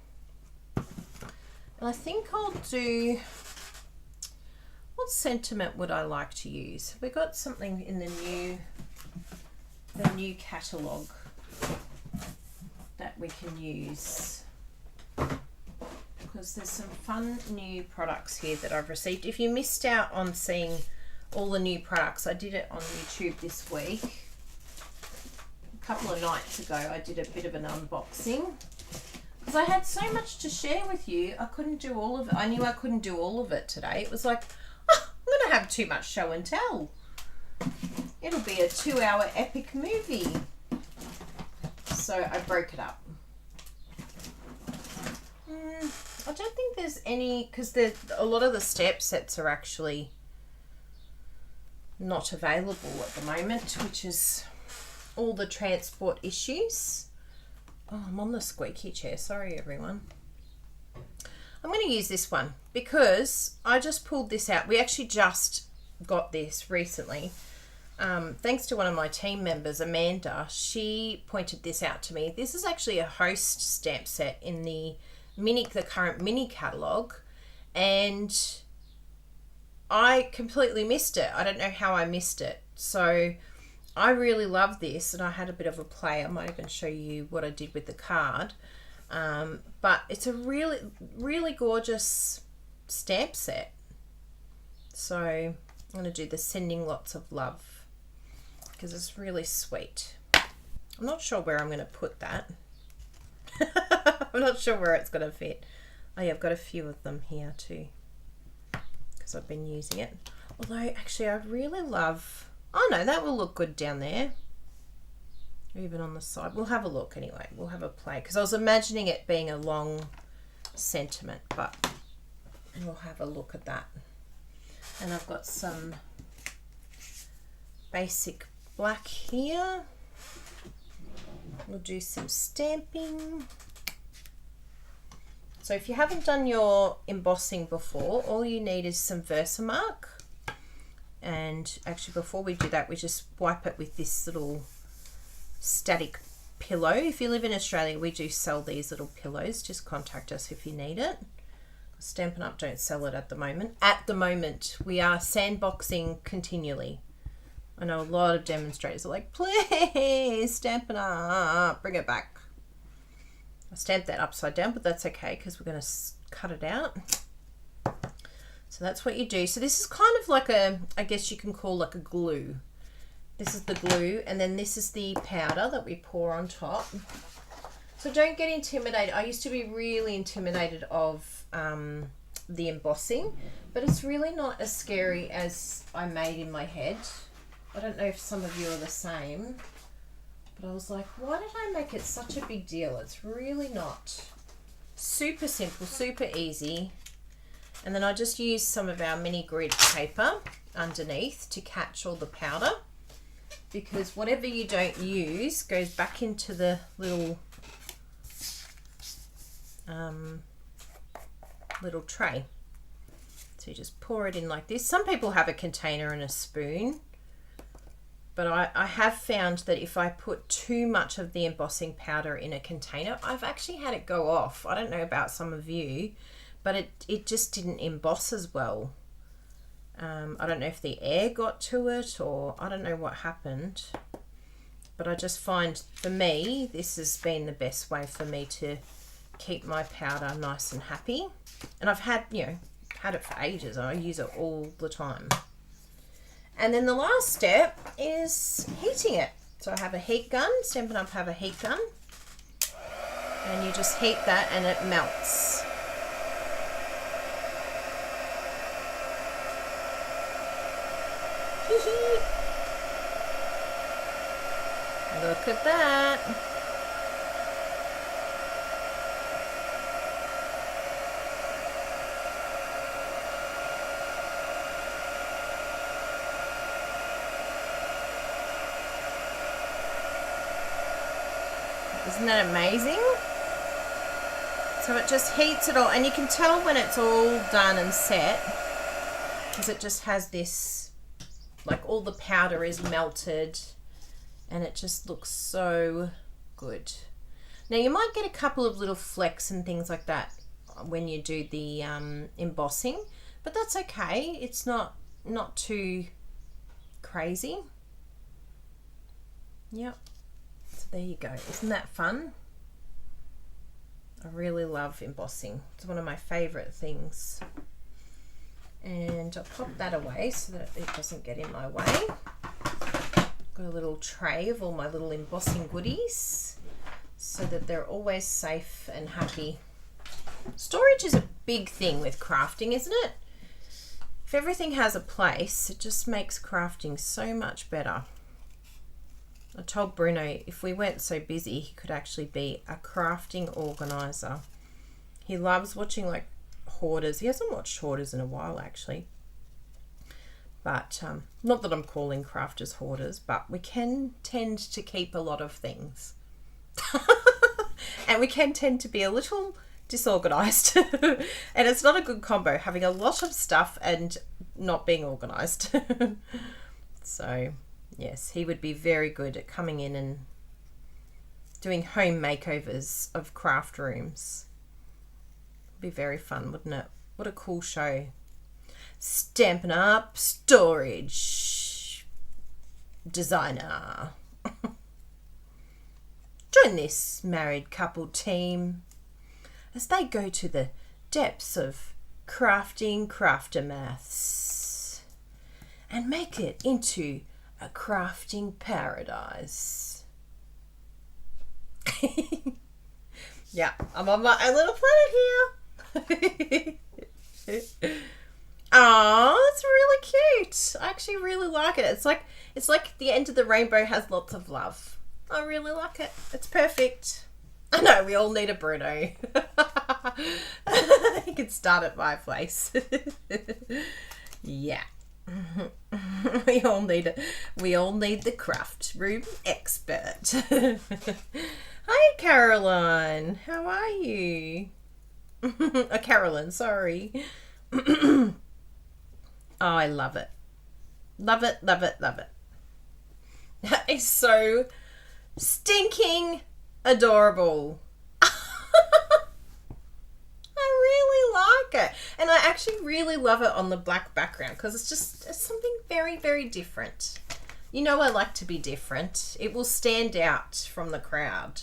And I think I'll do, what sentiment would I like to use? Have we got something in the new catalogue that we can use? Because there's some fun new products here that I've received. If you missed out on seeing all the new products, I did it on YouTube this week. A couple of nights ago I did a bit of an unboxing because I had so much to share with you. I couldn't do all of it. I knew I couldn't do all of it today. It was like, oh, I'm gonna have too much show and tell. It'll be a 2-hour epic movie. So I broke it up. I don't think there's any, because a lot of the step sets are actually not available at the moment, which is all the transport issues. Oh, I'm on the squeaky chair. Sorry, everyone. I'm going to use this one because I just pulled this out. We actually just got this recently. Thanks to one of my team members, Amanda. She pointed this out to me. This is actually a Host stamp set in the current mini catalogue, and I completely missed it. I don't know how I missed it. So I really love this, and I had a bit of a play. I might even show you what I did with the card. But it's a really, really gorgeous stamp set. So I'm going to do the Sending Lots of Love because it's really sweet. I'm not sure where I'm going to put that. I'm not sure where it's going to fit. Oh yeah, I've got a few of them here too because I've been using it. Although actually I really love, oh no, that will look good down there. Even on the side. We'll have a look anyway. We'll have a play because I was imagining it being a long sentiment, but we'll have a look at that. And I've got some basic black here. We'll do some stamping. So if you haven't done your embossing before, all you need is some Versamark. And actually before we do that, we just wipe it with this little static pillow. If you live in Australia, we do sell these little pillows. Just contact us if you need it. Stampin' Up! Don't sell it at the moment. At the moment, we are sandboxing continually. I know a lot of demonstrators are like, please, Stampin' Up! Bring it back. I stamped that upside down, but that's okay because we're going to cut it out. So that's what you do. So this is kind of like a, I guess you can call like a glue. This is the glue, and then this is the powder that we pour on top. So don't get intimidated. I used to be really intimidated of the embossing, but it's really not as scary as I made in my head. I don't know if some of you are the same, but I was like, why did I make it such a big deal? It's really not. Super simple, super easy. And then I just used some of our mini grid paper underneath to catch all the powder, because whatever you don't use goes back into the little little tray. So you just pour it in like this. Some people have a container and a spoon, but I have found that if I put too much of the embossing powder in a container, I've actually had it go off. I don't know about some of you, but it just didn't emboss as well. I don't know if the air got to it, or I don't know what happened, but I just find, for me, this has been the best way for me to keep my powder nice and happy. And I've had, you know, had it for ages. I use it all the time. And then the last step is heating it. So I have a heat gun. Stampin' Up! Have a heat gun, and you just heat that and it melts. Look at that. Isn't that amazing? So it just heats it all, and you can tell when it's all done and set, because it just has this, like all the powder is melted, and it just looks so good. Now you might get a couple of little flecks and things like that when you do the embossing, but that's okay. It's not too crazy. Yep. So there you go. Isn't that fun? I really love embossing. It's one of my favorite things. And I'll pop that away so that it doesn't get in my way. Got a little tray of all my little embossing goodies so that they're always safe and happy. Storage is a big thing with crafting, isn't it? If everything has a place, it just makes crafting so much better. I told Bruno if we weren't so busy, he could actually be a crafting organizer. He loves watching like hoarders. He hasn't watched hoarders in a while actually. But not that I'm calling crafters hoarders, but we can tend to keep a lot of things. And we can tend to be a little disorganized. And it's not a good combo, having a lot of stuff and not being organized. So yes, he would be very good at coming in and doing home makeovers of craft rooms. It'd be very fun, wouldn't it? What a cool show. Stampin' Up! Storage designer. Join this married couple team as they go to the depths of crafting craftermaths and make it into a crafting paradise. Yeah, I'm on my own little planet here. Oh, it's really cute. I actually really like it. It's like the end of the rainbow has lots of love. I really like it. It's perfect. I know, we all need a Bruno. He could start at my place. Yeah. We all need the craft room expert. Hi Caroline, how are you? Carolyn, sorry. Oh, I love it. Love it, love it, love it. That is so stinking adorable. I really like it. And I actually really love it on the black background because it's something very, very different. You know, I like to be different. It will stand out from the crowd.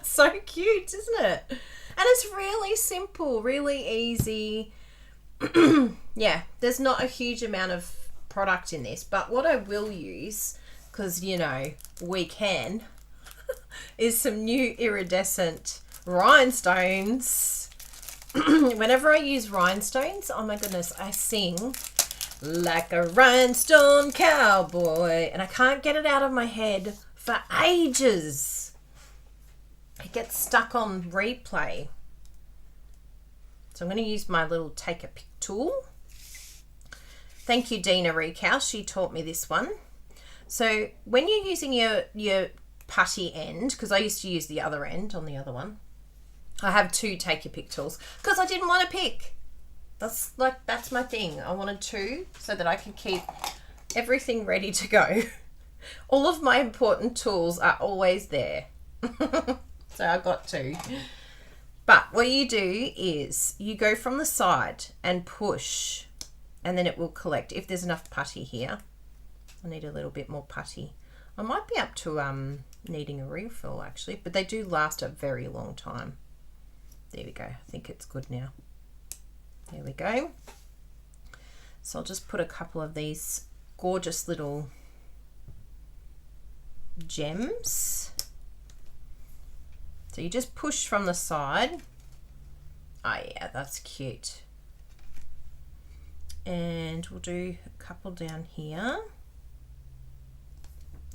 So cute, isn't it? And it's really simple, really easy. Yeah, there's not a huge amount of product in this, but what I will use, because, you know, we can, is some new Iridescent Rhinestones. Whenever I use rhinestones, oh my goodness, I sing like a rhinestone cowboy, and I can't get it out of my head for ages. It gets stuck on replay. So I'm going to use my little take a pic tool. Thank you, Dina Recal. She taught me this one. So when you're using your putty end, because I used to use the other end on the other one, I have two take a pic tools because I didn't want to pick. That's my thing. I wanted two so that I could keep everything ready to go. All of my important tools are always there. So I got two. But what you do is you go from the side and push, and then it will collect. If there's enough putty here, I need a little bit more putty. I might be up to needing a refill actually, but they do last a very long time. There we go. I think it's good now. There we go. So I'll just put a couple of these gorgeous little gems. So you just push from the side. Oh yeah, that's cute. And we'll do a couple down here.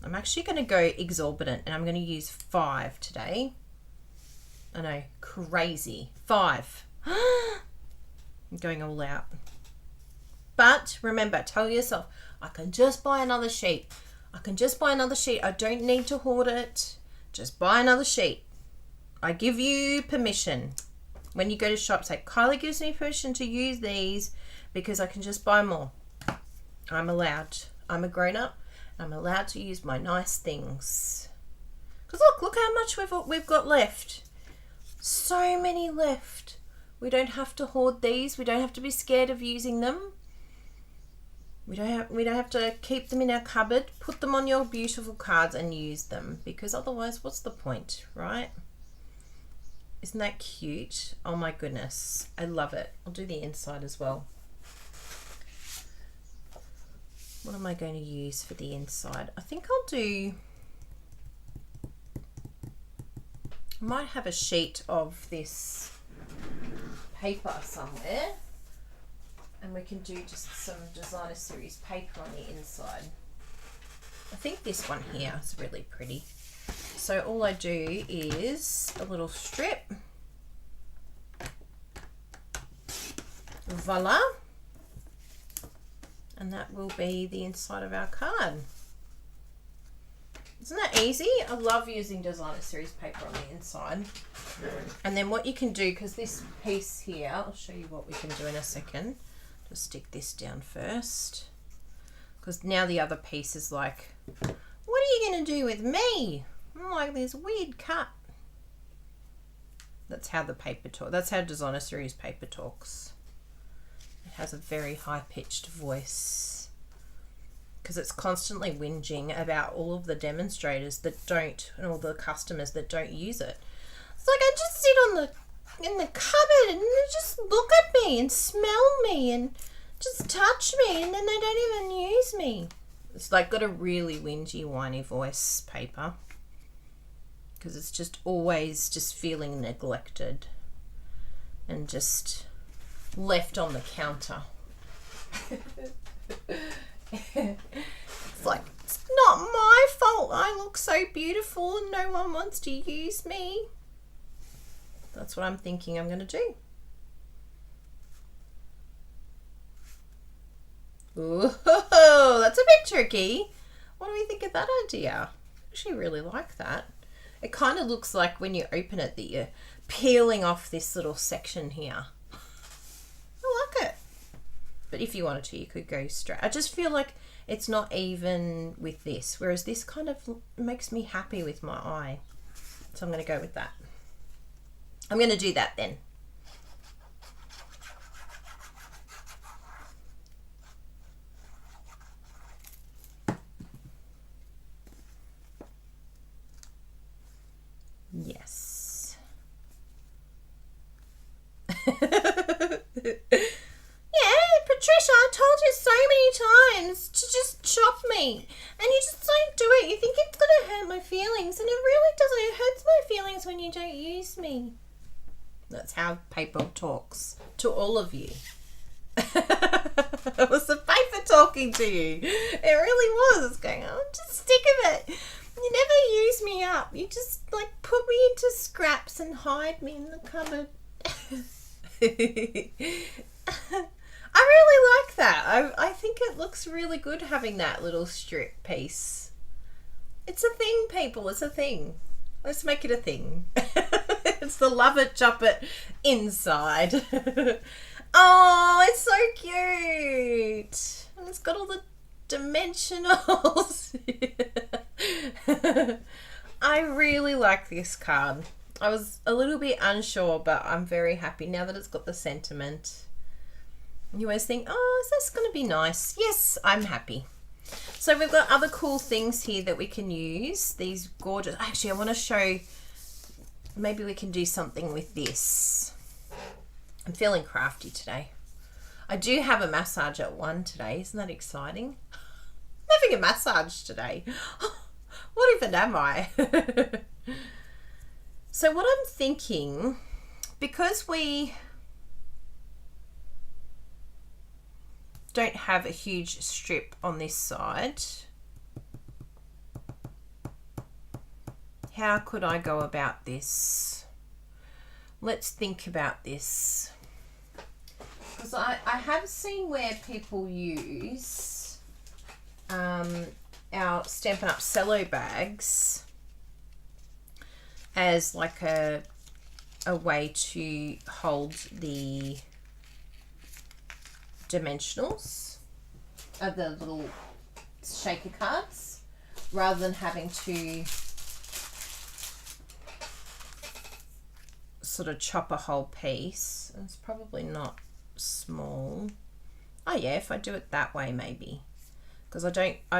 I'm actually going to go exorbitant, and I'm going to use 5 today. I know, crazy. 5. I'm going all out. But remember, tell yourself, I can just buy another sheet. I can just buy another sheet. I don't need to hoard it. Just buy another sheet. I give you permission. When you go to shop, say, Kylie gives me permission to use these because I can just buy more. I'm allowed. I'm a grown-up. I'm allowed to use my nice things. Because look how much we've got left. So many left. We don't have to hoard these. We don't have to be scared of using them. We don't have to keep them in our cupboard. Put them on your beautiful cards and use them, because otherwise, what's the point, right? Isn't that cute? Oh my goodness, I love it. I'll do the inside as well. What am I going to use for the inside? I think I might have a sheet of this paper somewhere, and we can do just some designer series paper on the inside. I think this one here is really pretty. So all I do is a little strip. Voila. And that will be the inside of our card. Isn't that easy? I love using designer series paper on the inside. And then what you can do, because this piece here, I'll show you what we can do in a second. Just stick this down first. Because now the other piece is like, what are you going to do with me? I'm like this weird cut. That's how the paper talks. That's how designer series paper talks. It has a very high-pitched voice because it's constantly whinging about all of the demonstrators that don't, and all the customers that don't use it. It's like, I just sit in the cupboard and they just look at me and smell me and just touch me, and then they don't even use me. It's like got a really whingy, whiny voice, paper, because it's just always just feeling neglected and just left on the counter. It's like, it's not my fault I look so beautiful and no one wants to use me. That's what I'm thinking I'm going to do. Ooh, that's a bit tricky. What do we think of that idea? I actually really like that. It kind of looks like when you open it that you're peeling off this little section here. I like it. But if you wanted to, you could go straight. I just feel like It's not even with this, whereas this kind of makes me happy with my eye. So I'm going to go with that. I'm going to do that then. Yes. Yeah, Patricia, I told you so many times to just chop me, and you just don't do it. You think it's gonna hurt my feelings, and it really doesn't. It hurts my feelings when you don't use me. That's how paper talks to all of you. It was the paper talking to you. It really was. It's going, oh, just stick of it. You never use me up. You just like put me into scraps and hide me in the cupboard. I really like that. I think it looks really good having that little strip piece. It's a thing, people. It's a thing. Let's make it a thing. It's the loveitchopit inside. Oh, it's so cute. And it's got all the dimensionals. I really like this card. I was a little bit unsure, but I'm very happy now that it's got the sentiment. You always think, oh, is this going to be nice? Yes, I'm happy. So we've got other cool things here that we can use. These gorgeous... Actually, I want to show... Maybe we can do something with this. I'm feeling crafty today. I do have a massage at 1 today. Isn't that exciting? I'm having a massage today. What even am I? So what I'm thinking, because we don't have a huge strip on this side, how could I go about this? Let's think about this. Because I have seen where people use our Stampin' Up! Cello bags as like a way to hold the dimensionals of the little shaker cards, rather than having to sort of chop a whole piece. It's probably not small. Oh yeah, if I do it that way maybe, because I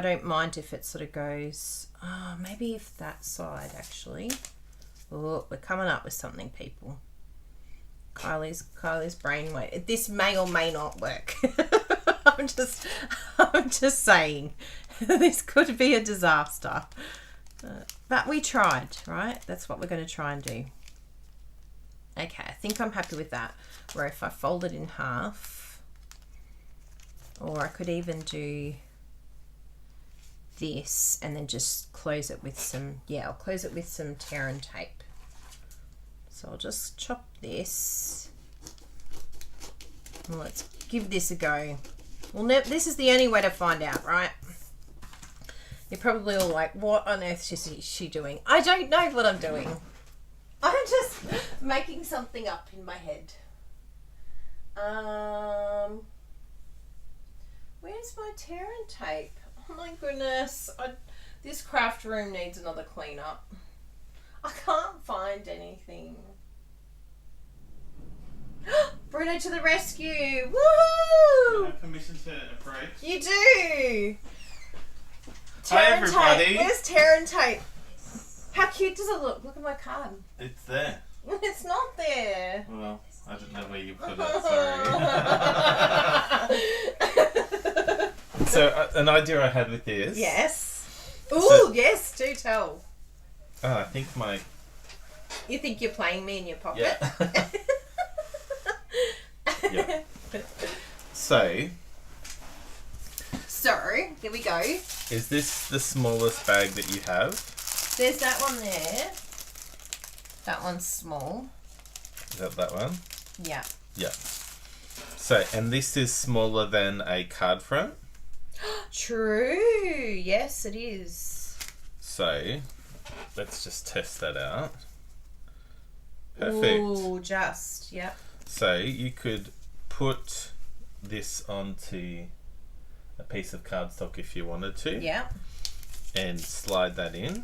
don't mind if it sort of goes, oh, maybe if that side actually. Oh, we're coming up with something, people. Kylie's brainwave. This may or may not work. I'm just saying, this could be a disaster. But we tried, right? That's what we're going to try and do. Okay, I think I'm happy with that. Where if I fold it in half, or I could even do this and then just close it with some, yeah, I'll close it with some tear and tape. So I'll just chop this. And let's give this a go. Well, this is the only way to find out, right? You're probably all like, what on earth is she doing? I don't know what I'm doing. I'm just making something up in my head. Where's my tear and tape? Oh my goodness. This craft room needs another clean up. I can't find anything. Bruno to the rescue. Woohoo! I have permission to approach. You do. Hi everybody. Tape. Where's tear and tape? How cute does it look? Look at my card. It's there. It's not there. Well, I don't know where you put it, sorry. So, an idea I had with this. Yes. Ooh, yes, do tell. Oh, I think my... You think you're playing me in your pocket? Yeah. Yeah. So, here we go. Is this the smallest bag that you have? There's that one there. That one's small. Is that one? Yeah. Yeah. So, and this is smaller than a card front? True. Yes, it is. So, let's just test that out. Perfect. Ooh, just, yep. So, you could put this onto a piece of cardstock if you wanted to. Yeah. And slide that in.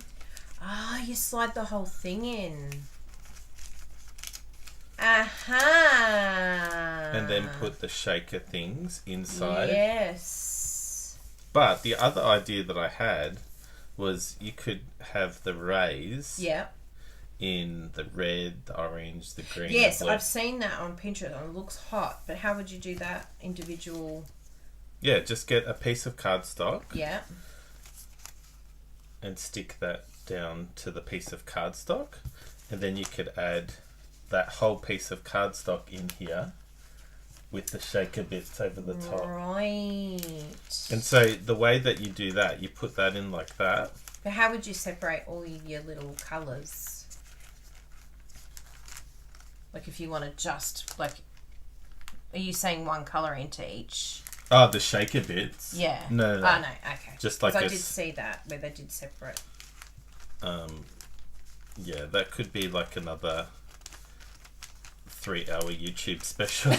Ah, you slide the whole thing in. Aha! And then put the shaker things inside. Yes. But the other idea that I had was you could have the rays in the red, the orange, the green. Yes, the blue. I've seen that on Pinterest and it looks hot. But how would you do that individual? Yeah, just get a piece of cardstock. Yeah. And stick that down to the piece of cardstock. And then you could add that whole piece of cardstock in here with the shaker bits over the top. Right. And so the way that you do that, you put that in like that. But how would you separate all your little colours? Like if you want to just, like, are you saying one colour into each? Oh, the shaker bits? Yeah. No. Oh, no, okay. Just like I did see that, where they did separate. Yeah, that could be like another 3-hour YouTube special.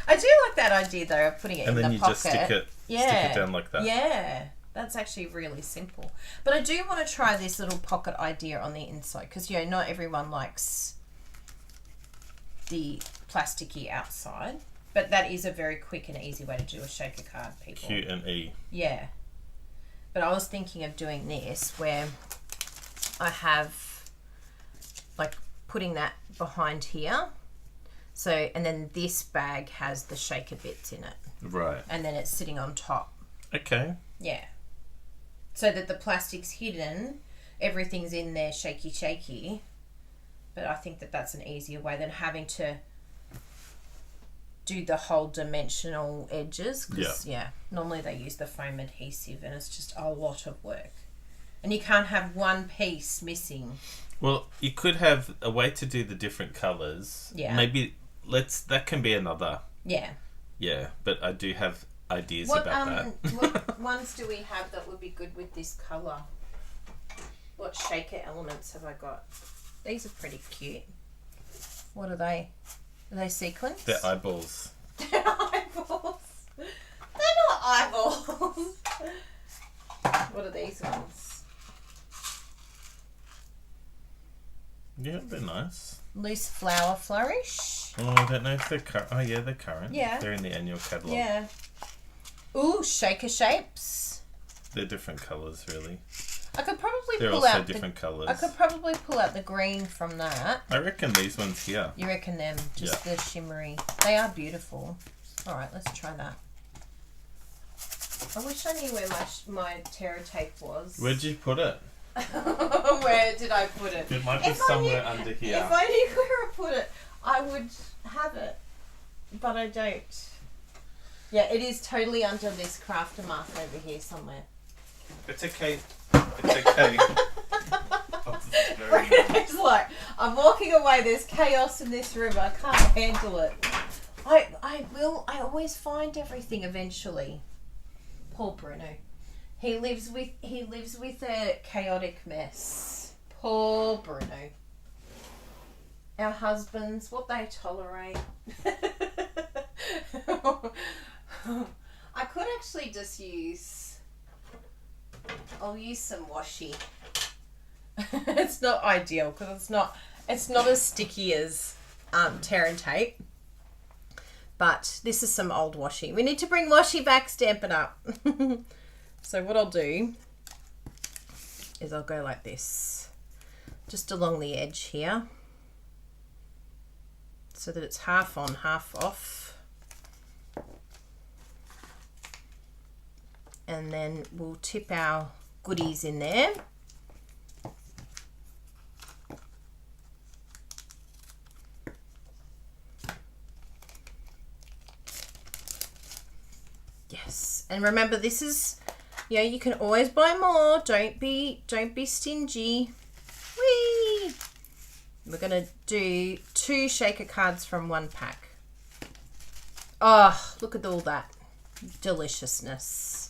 I do like that idea though of putting it in the pocket. And then you just stick it down like that. Yeah, that's actually really simple. But I do want to try this little pocket idea on the inside because, you know, not everyone likes the plasticky outside. But that is a very quick and easy way to do a shaker card, people. Q and E. Yeah. But I was thinking of doing this where I have, like, putting that behind here. So, and then this bag has the shaker bits in it. Right. And then it's sitting on top. Okay. Yeah. So that the plastic's hidden, everything's in there shaky. But I think that that's an easier way than having to do the whole dimensional edges. Because, normally they use the foam adhesive and it's just a lot of work. And you can't have one piece missing. Well, you could have a way to do the different colours. Yeah. Maybe that can be another. Yeah. Yeah, but I do have ideas about that. What ones do we have that would be good with this colour? What shaker elements have I got? These are pretty cute. What are they? Are they sequins? They're eyeballs. They're eyeballs. They're not eyeballs. What are these ones? Yeah, they're nice. Loose flower flourish. Oh, I don't know if they're current. Oh, yeah, they're current. Yeah. They're in the annual catalogue. Yeah. Ooh, shaker shapes. They're different colours, really. I could probably They're pull also out different colours. I could probably pull out the green from that. I reckon these ones here. You reckon them? Just the shimmery. They are beautiful. All right, let's try that. I wish I knew where my terror tape was. Where'd you put it? Where did I put it? It might be somewhere under here. If I knew where I put it, I would have it. But I don't. Yeah, it is totally under this crafter mark over here somewhere. It's okay. It's okay. It's like, I'm walking away, there's chaos in this room, I can't handle it. I always find everything eventually. Poor Bruno. He lives with a chaotic mess. Poor Bruno. Our husbands, what they tolerate. I could actually just I'll use some washi. It's not ideal because it's not as sticky as tear tape. But this is some old washi. We need to bring washi back, Stampin' Up. So what I'll do is I'll go like this, just along the edge here, so that it's half on, half off. And then we'll tip our goodies in there. Yes, and remember this is, you can always buy more. Don't be stingy. Whee! We're gonna do 2 shaker cards from 1 pack. Oh, look at all that deliciousness.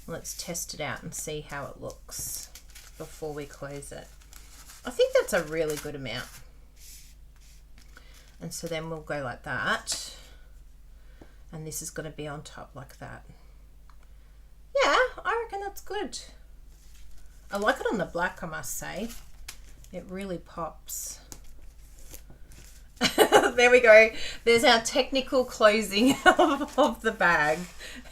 Let's test it out and see how it looks before we close it. I think that's a really good amount. And so then we'll go like that. And this is going to be on top like that. Yeah, I reckon that's good. I like it on the black, I must say. It really pops. There we go. There's our technical closing of the bag.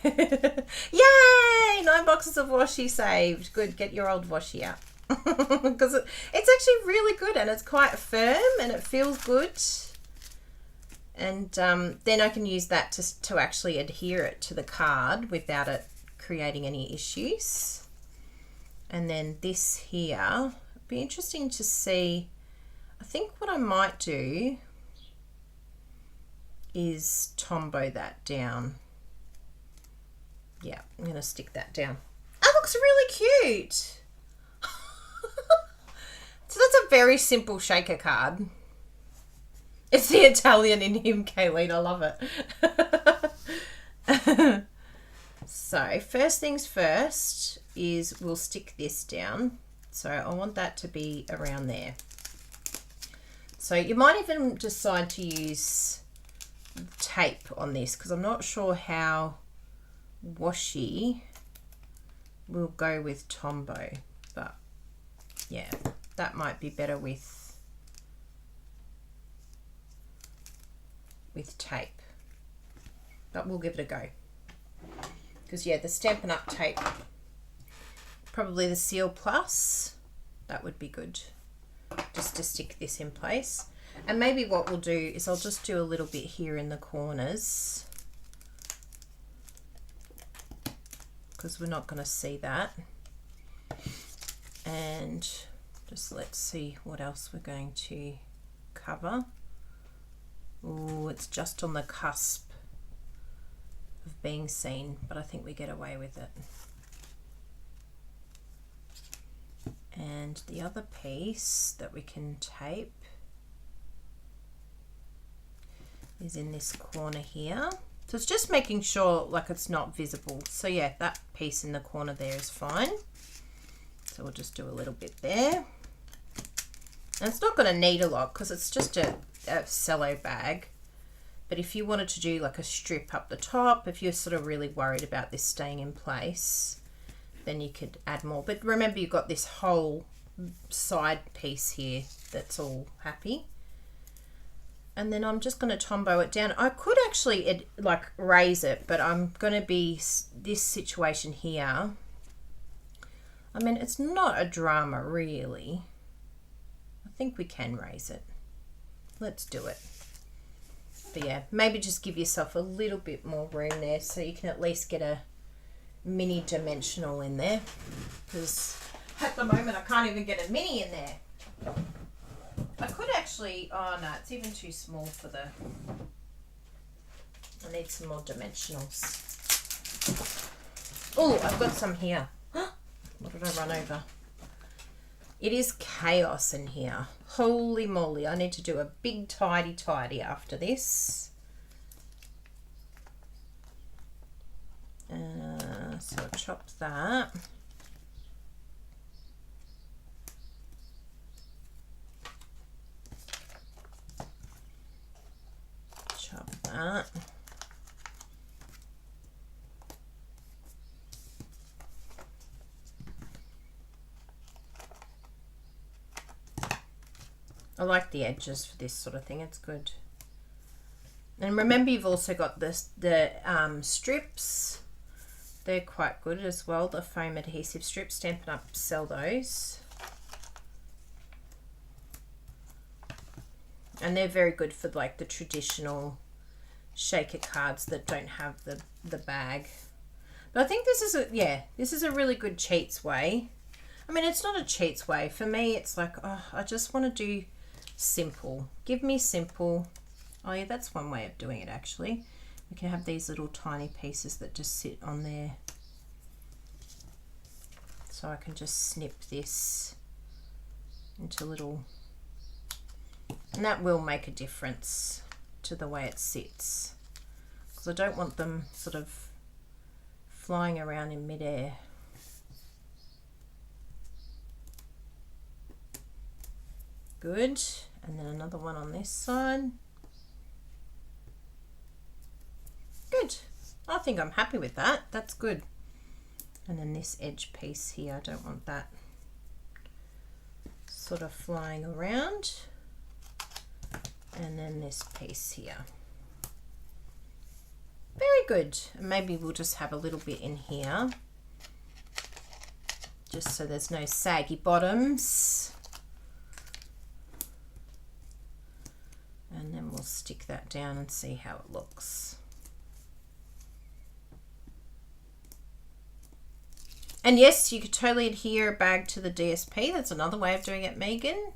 Yay! 9 boxes of washi saved. Good, get your old washi out. Because it's actually really good and it's quite firm and it feels good. And then I can use that to actually adhere it to the card without it creating any issues. And then this here, it'd be interesting to see. I think what I might do is Tombow that down. Yeah, I'm going to stick that down. That looks really cute. So that's a very simple shaker card. It's the Italian in him, Kylie. I love it. So first things first is we'll stick this down. So I want that to be around there. So you might even decide to use tape on this because I'm not sure how washi will go with Tombow, but yeah, that might be better with tape, but we'll give it a go because yeah, the Stampin' Up tape, probably the Seal Plus, that would be good just to stick this in place. And maybe what we'll do is I'll just do a little bit here in the corners because we're not going to see that. And just let's see what else we're going to cover. Oh, it's just on the cusp of being seen, but I think we get away with it. And the other piece that we can tape is in this corner here. So it's just making sure like it's not visible. So yeah, that piece in the corner there is fine. So we'll just do a little bit there. And it's not going to need a lot because it's just a cello bag. But if you wanted to do like a strip up the top, if you're sort of really worried about this staying in place, then you could add more. But remember, you've got this whole side piece here that's all happy. And then I'm just going to Tombow it down. I could actually like raise it, but I'm going to be this situation here. I mean, it's not a drama really. I think we can raise it. Let's do it. But yeah, maybe just give yourself a little bit more room there so you can at least get a mini dimensional in there. Because at the moment I can't even get a mini in there. I could actually, oh no, it's even too small for the, I need some more dimensionals. Oh, I've got some here. What did I run over? It is chaos in here. Holy moly, I need to do a big tidy after this. So I'll chop that. Chop that. I like the edges for this sort of thing, it's good. And remember, you've also got the strips. They're quite good as well, the foam adhesive strips. Stampin' Up sell those. And they're very good for like the traditional shaker cards that don't have the bag. But I think this is this is a really good cheats way. I mean, it's not a cheats way. For me, it's like, oh, I just want to do simple. Give me simple. Oh yeah, that's one way of doing it actually. We can have these little tiny pieces that just sit on there. So I can just snip this into little, and that will make a difference to the way it sits. Because I don't want them sort of flying around in midair. Good. And then another one on this side. Good. think I'm happy with that. That's good. And then this edge piece here, I don't want that sort of flying around. And then this piece here. Very good. And maybe we'll just have a little bit in here, just so there's no saggy bottoms. And then we'll stick that down and see how it looks. And yes, you could totally adhere a bag to the DSP. That's another way of doing it, Megan.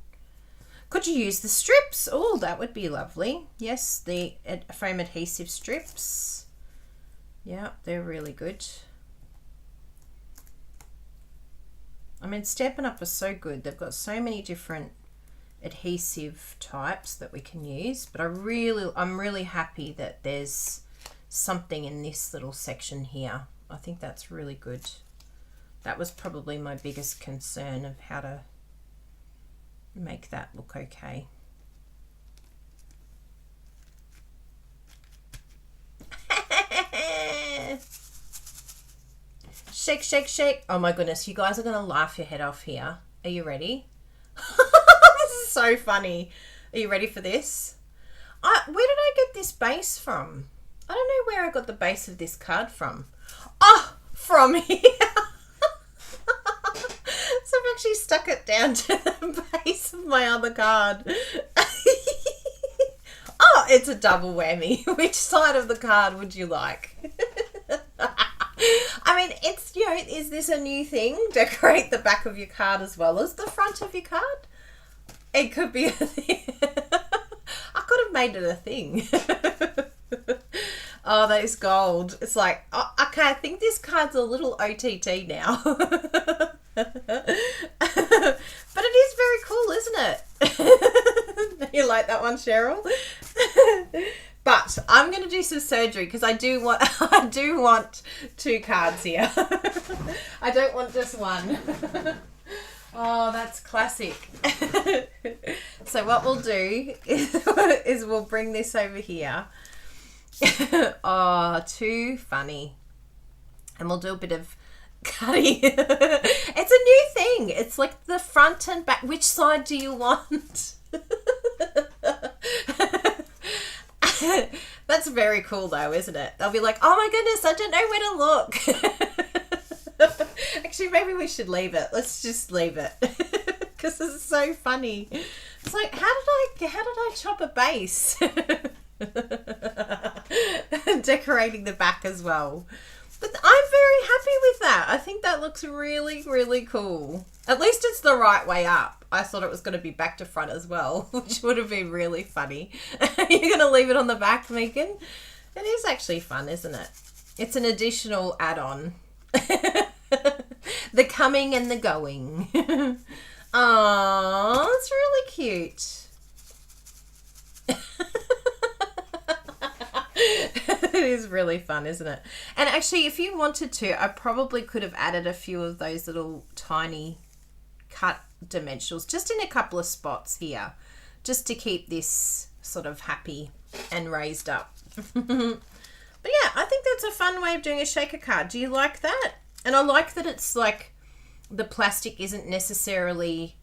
Could you use the strips? Oh, that would be lovely. Yes, the frame adhesive strips. Yeah, they're really good. I mean, Stampin' Up! Is so good. They've got so many different adhesive types that we can use, but I'm really happy that there's something in this little section here. I think that's really good. That was probably my biggest concern of how to make that look okay. Shake, shake, shake. Oh my goodness, you guys are going to laugh your head off here. Are you ready? This is so funny. Are you ready for this? Where did I get this base from? I don't know where I got the base of this card from. Oh, from here. So I've actually stuck it down to the base of my other card. Oh, it's a double whammy. Which side of the card would you like? I mean, it's, you know, is this a new thing? Decorate the back of your card as well as the front of your card? It could be a thing. I could have made it a thing. Oh, that is gold. It's like, oh, okay, I think this card's a little OTT now. But it is very cool, isn't it? You like that one, Cheryl? But I'm going to do some surgery because I do want two cards here. I don't want just one. Oh, that's classic. So what we'll do is we'll bring this over here. Oh, too funny. And we'll do a bit of cutting. It's a new thing. It's like the front and back. Which side do you want? That's very cool though, isn't it? They'll be like, oh my goodness, I don't know where to look. Actually, maybe we should leave it. Let's just leave it. Because it's so funny. It's like, how did I chop a base? Decorating the back as well. But I'm very happy with that. I think that looks really, really cool. At least it's the right way up. I thought it was going to be back to front as well, which would have been really funny. You're going to leave it on the back, Megan? It is actually fun, isn't it? It's an additional add-on. The coming and the going. Oh, it's really cute. It is really fun, isn't it? And actually, if you wanted to, I probably could have added a few of those little tiny cut dimensionals just in a couple of spots here, just to keep this sort of happy and raised up. But yeah, I think that's a fun way of doing a shaker card. Do you like that? And I like that it's like the plastic isn't necessarily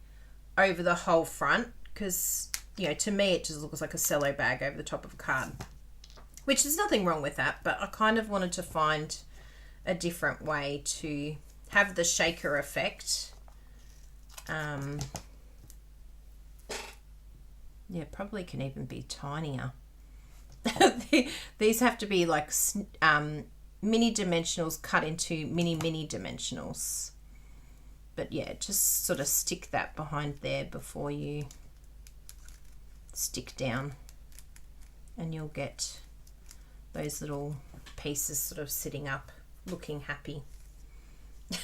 over the whole front, because, you know, to me it just looks like a cello bag over the top of a card. Which there's nothing wrong with that, but I kind of wanted to find a different way to have the shaker effect. Yeah, probably can even be tinier. These have to be like mini dimensionals cut into mini dimensionals. But yeah, just sort of stick that behind there before you stick down, and you'll get those little pieces sort of sitting up, looking happy.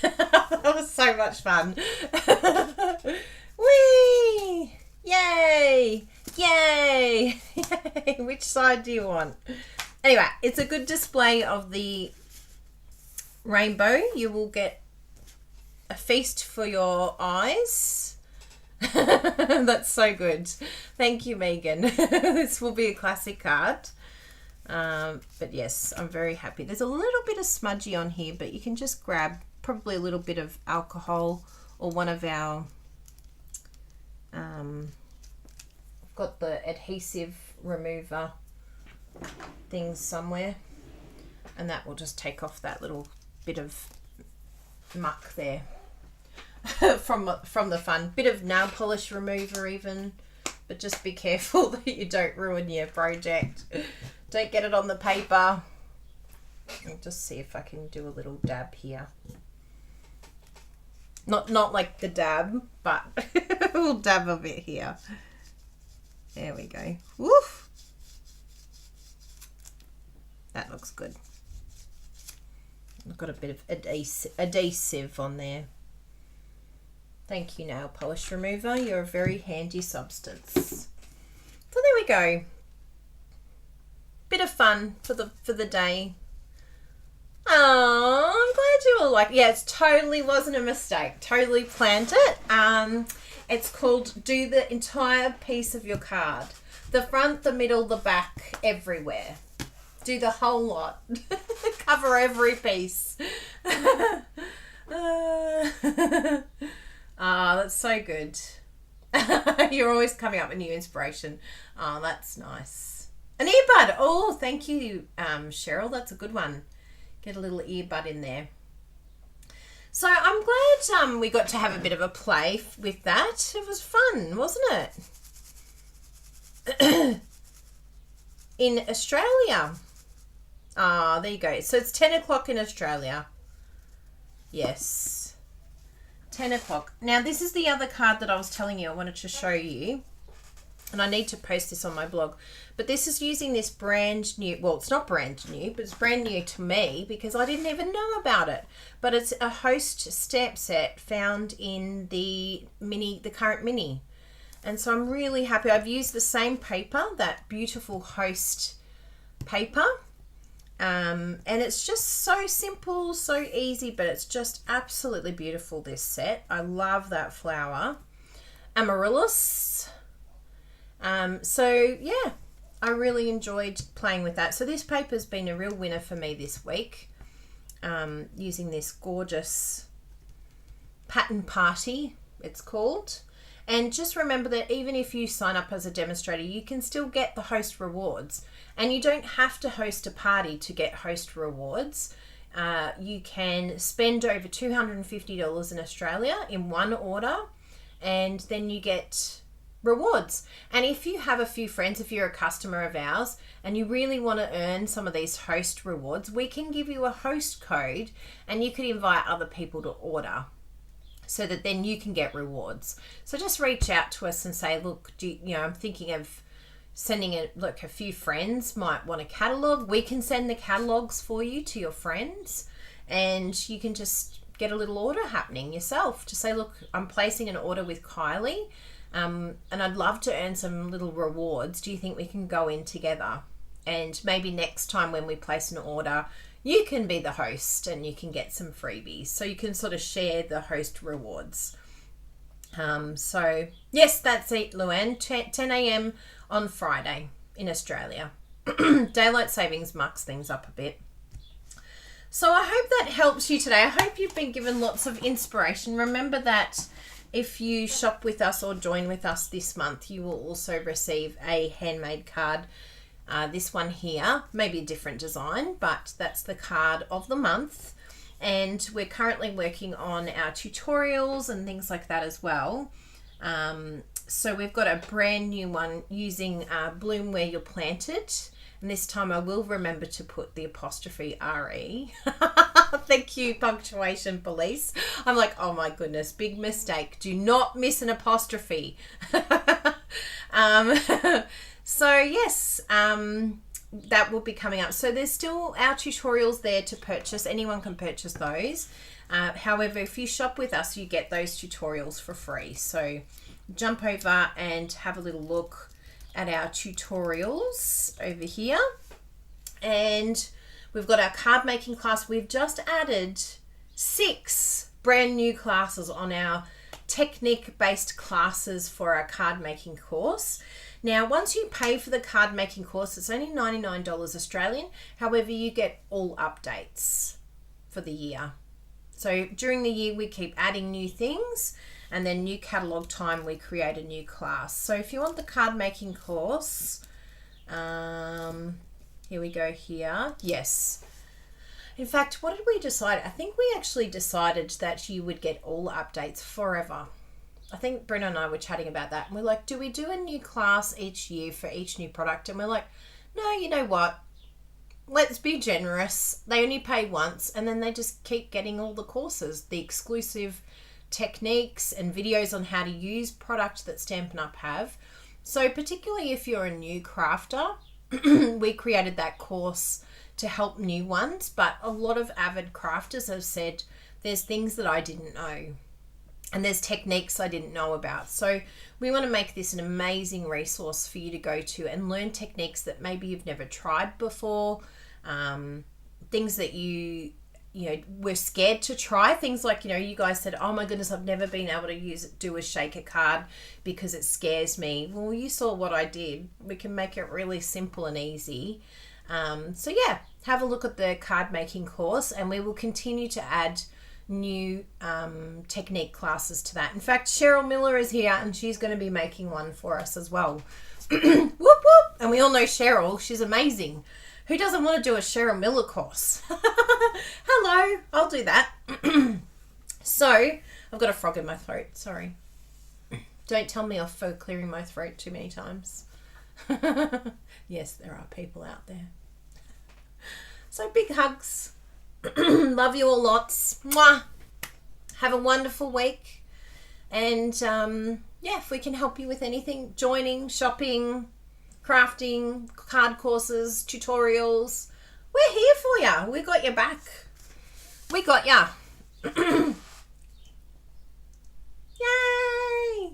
That was so much fun. Whee! Yay! Yay! Yay! Which side do you want? Anyway, it's a good display of the rainbow. You will get a feast for your eyes. That's so good. Thank you, Megan. This will be a classic card. But yes, I'm very happy. There's a little bit of smudgy on here, but you can just grab probably a little bit of alcohol or one of our, I've got the adhesive remover things somewhere, and that will just take off that little bit of muck there from the fun. Bit of nail polish remover even, but just be careful that you don't ruin your project. Don't get it on the paper. I'll just see if I can do a little dab here. Not like the dab, but we'll dab a bit here. There we go. Woof. That looks good. I've got a bit of adhesive on there. Thank you, nail polish remover. You're a very handy substance. So there we go. Bit of fun for the day. Oh, I'm glad you all like it. Yeah, it totally wasn't a mistake. Totally planned it. It's called Do the Entire Piece of Your Card. The front, the middle, the back, everywhere. Do the whole lot. Cover every piece. That's so good. You're always coming up with new inspiration. Oh, that's nice. An earbud. Oh, thank you, Cheryl. That's a good one. Get a little earbud in there. So I'm glad we got to have a bit of a play with that. It was fun, wasn't it? In Australia. Ah, there you go. So it's 10 o'clock in Australia. Yes. 10 o'clock. Now, this is the other card that I was telling you I wanted to show you. And I need to post this on my blog. But this is using this brand new, well, it's not brand new, but it's brand new to me because I didn't even know about it. But it's a host stamp set found in the current Mini. And so I'm really happy. I've used the same paper, that beautiful host paper. And it's just so simple, so easy, but it's just absolutely beautiful, this set. I love that flower. Amaryllis. So yeah, I really enjoyed playing with that. So this paper's been a real winner for me this week, using this gorgeous Pattern Party, it's called. And just remember that even if you sign up as a demonstrator, you can still get the host rewards. And you don't have to host a party to get host rewards. You can spend over $250 in Australia in one order, and then you get rewards. And if you have a few friends, if you're a customer of ours and you really want to earn some of these host rewards, we can give you a host code and you could invite other people to order so that then you can get rewards. So just reach out to us and say, look, I'm thinking of sending a few friends might want a catalogue. We can send the catalogues for you to your friends, and you can just get a little order happening yourself to say, look, I'm placing an order with Kylie, and I'd love to earn some little rewards. Do you think we can go in together? And maybe next time when we place an order, you can be the host and you can get some freebies. So you can sort of share the host rewards. So yes, that's it, Luann. 10 a.m. on Friday in Australia. Daylight savings mucks things up a bit. So I hope that helps you today. I hope you've been given lots of inspiration. Remember that if you shop with us or join with us this month, you will also receive a handmade card. This one here, maybe a different design, but that's the card of the month. And we're currently working on our tutorials and things like that as well. So we've got a brand new one using Bloom Where You're Planted. And this time I will remember to put the apostrophe RE. Thank you, Punctuation Police. I'm like, oh my goodness, big mistake. Do not miss an apostrophe. So yes, that will be coming up. So there's still our tutorials there to purchase. Anyone can purchase those. However, if you shop with us, you get those tutorials for free. So jump over and have a little look at our tutorials over here. And we've got our card making class. We've just added 6 brand new classes on our technique based classes for our card making course. Now, once you pay for the card making course, it's only $99 Australian. However, you get all updates for the year. So during the year, we keep adding new things, and then new catalogue time, we create a new class. So if you want the card making course, here we go here. Yes. In fact, what did we decide? I think we actually decided that you would get all updates forever. I think Brenda and I were chatting about that. And we're like, do we do a new class each year for each new product? And we're like, no, you know what? Let's be generous. They only pay once, and then they just keep getting all the courses, the exclusive techniques and videos on how to use product that Stampin' Up! Have. So particularly if you're a new crafter, we created that course to help new ones, but a lot of avid crafters have said there's things that I didn't know and there's techniques I didn't know about. So we want to make this an amazing resource for you to go to and learn techniques that maybe you've never tried before, things that you were scared to try, things like, you guys said, oh my goodness, I've never been able to do a shaker card because it scares me. Well, you saw what I did. We can make it really simple and easy. So yeah, have a look at the card making course, and we will continue to add new technique classes to that. In fact, Cheryl Miller is here, and she's going to be making one for us as well. Whoop whoop! And we all know Cheryl. She's amazing. Who doesn't want to do a Cheryl Miller course? Hello, I'll do that. So, I've got a frog in my throat. Sorry. Don't tell me off for clearing my throat too many times. Yes, there are people out there. So big hugs. Love you all lots. Mwah. Have a wonderful week. And yeah, if we can help you with anything, joining, shopping, crafting, card courses, tutorials, we're here for you. We got your back. We got ya. Yay!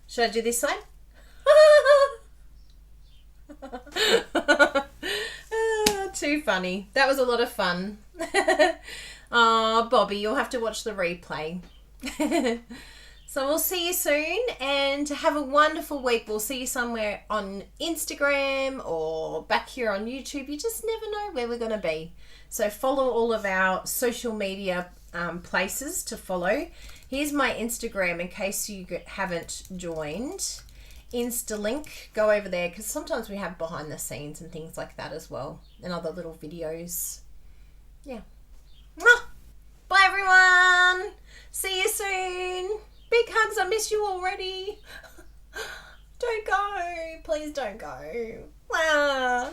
Should I do this side? Too funny. That was a lot of fun. Oh, Bobby, you'll have to watch the replay. So we'll see you soon, and have a wonderful week. We'll see you somewhere on Instagram or back here on YouTube. You just never know where we're going to be. So follow all of our social media places to follow. Here's my Instagram in case you haven't joined. Insta link, go over there, because sometimes we have behind the scenes and things like that as well, and other little videos. Yeah. Bye everyone. See you soon. Big hugs. I miss you already. Don't go. Please don't go. Wow.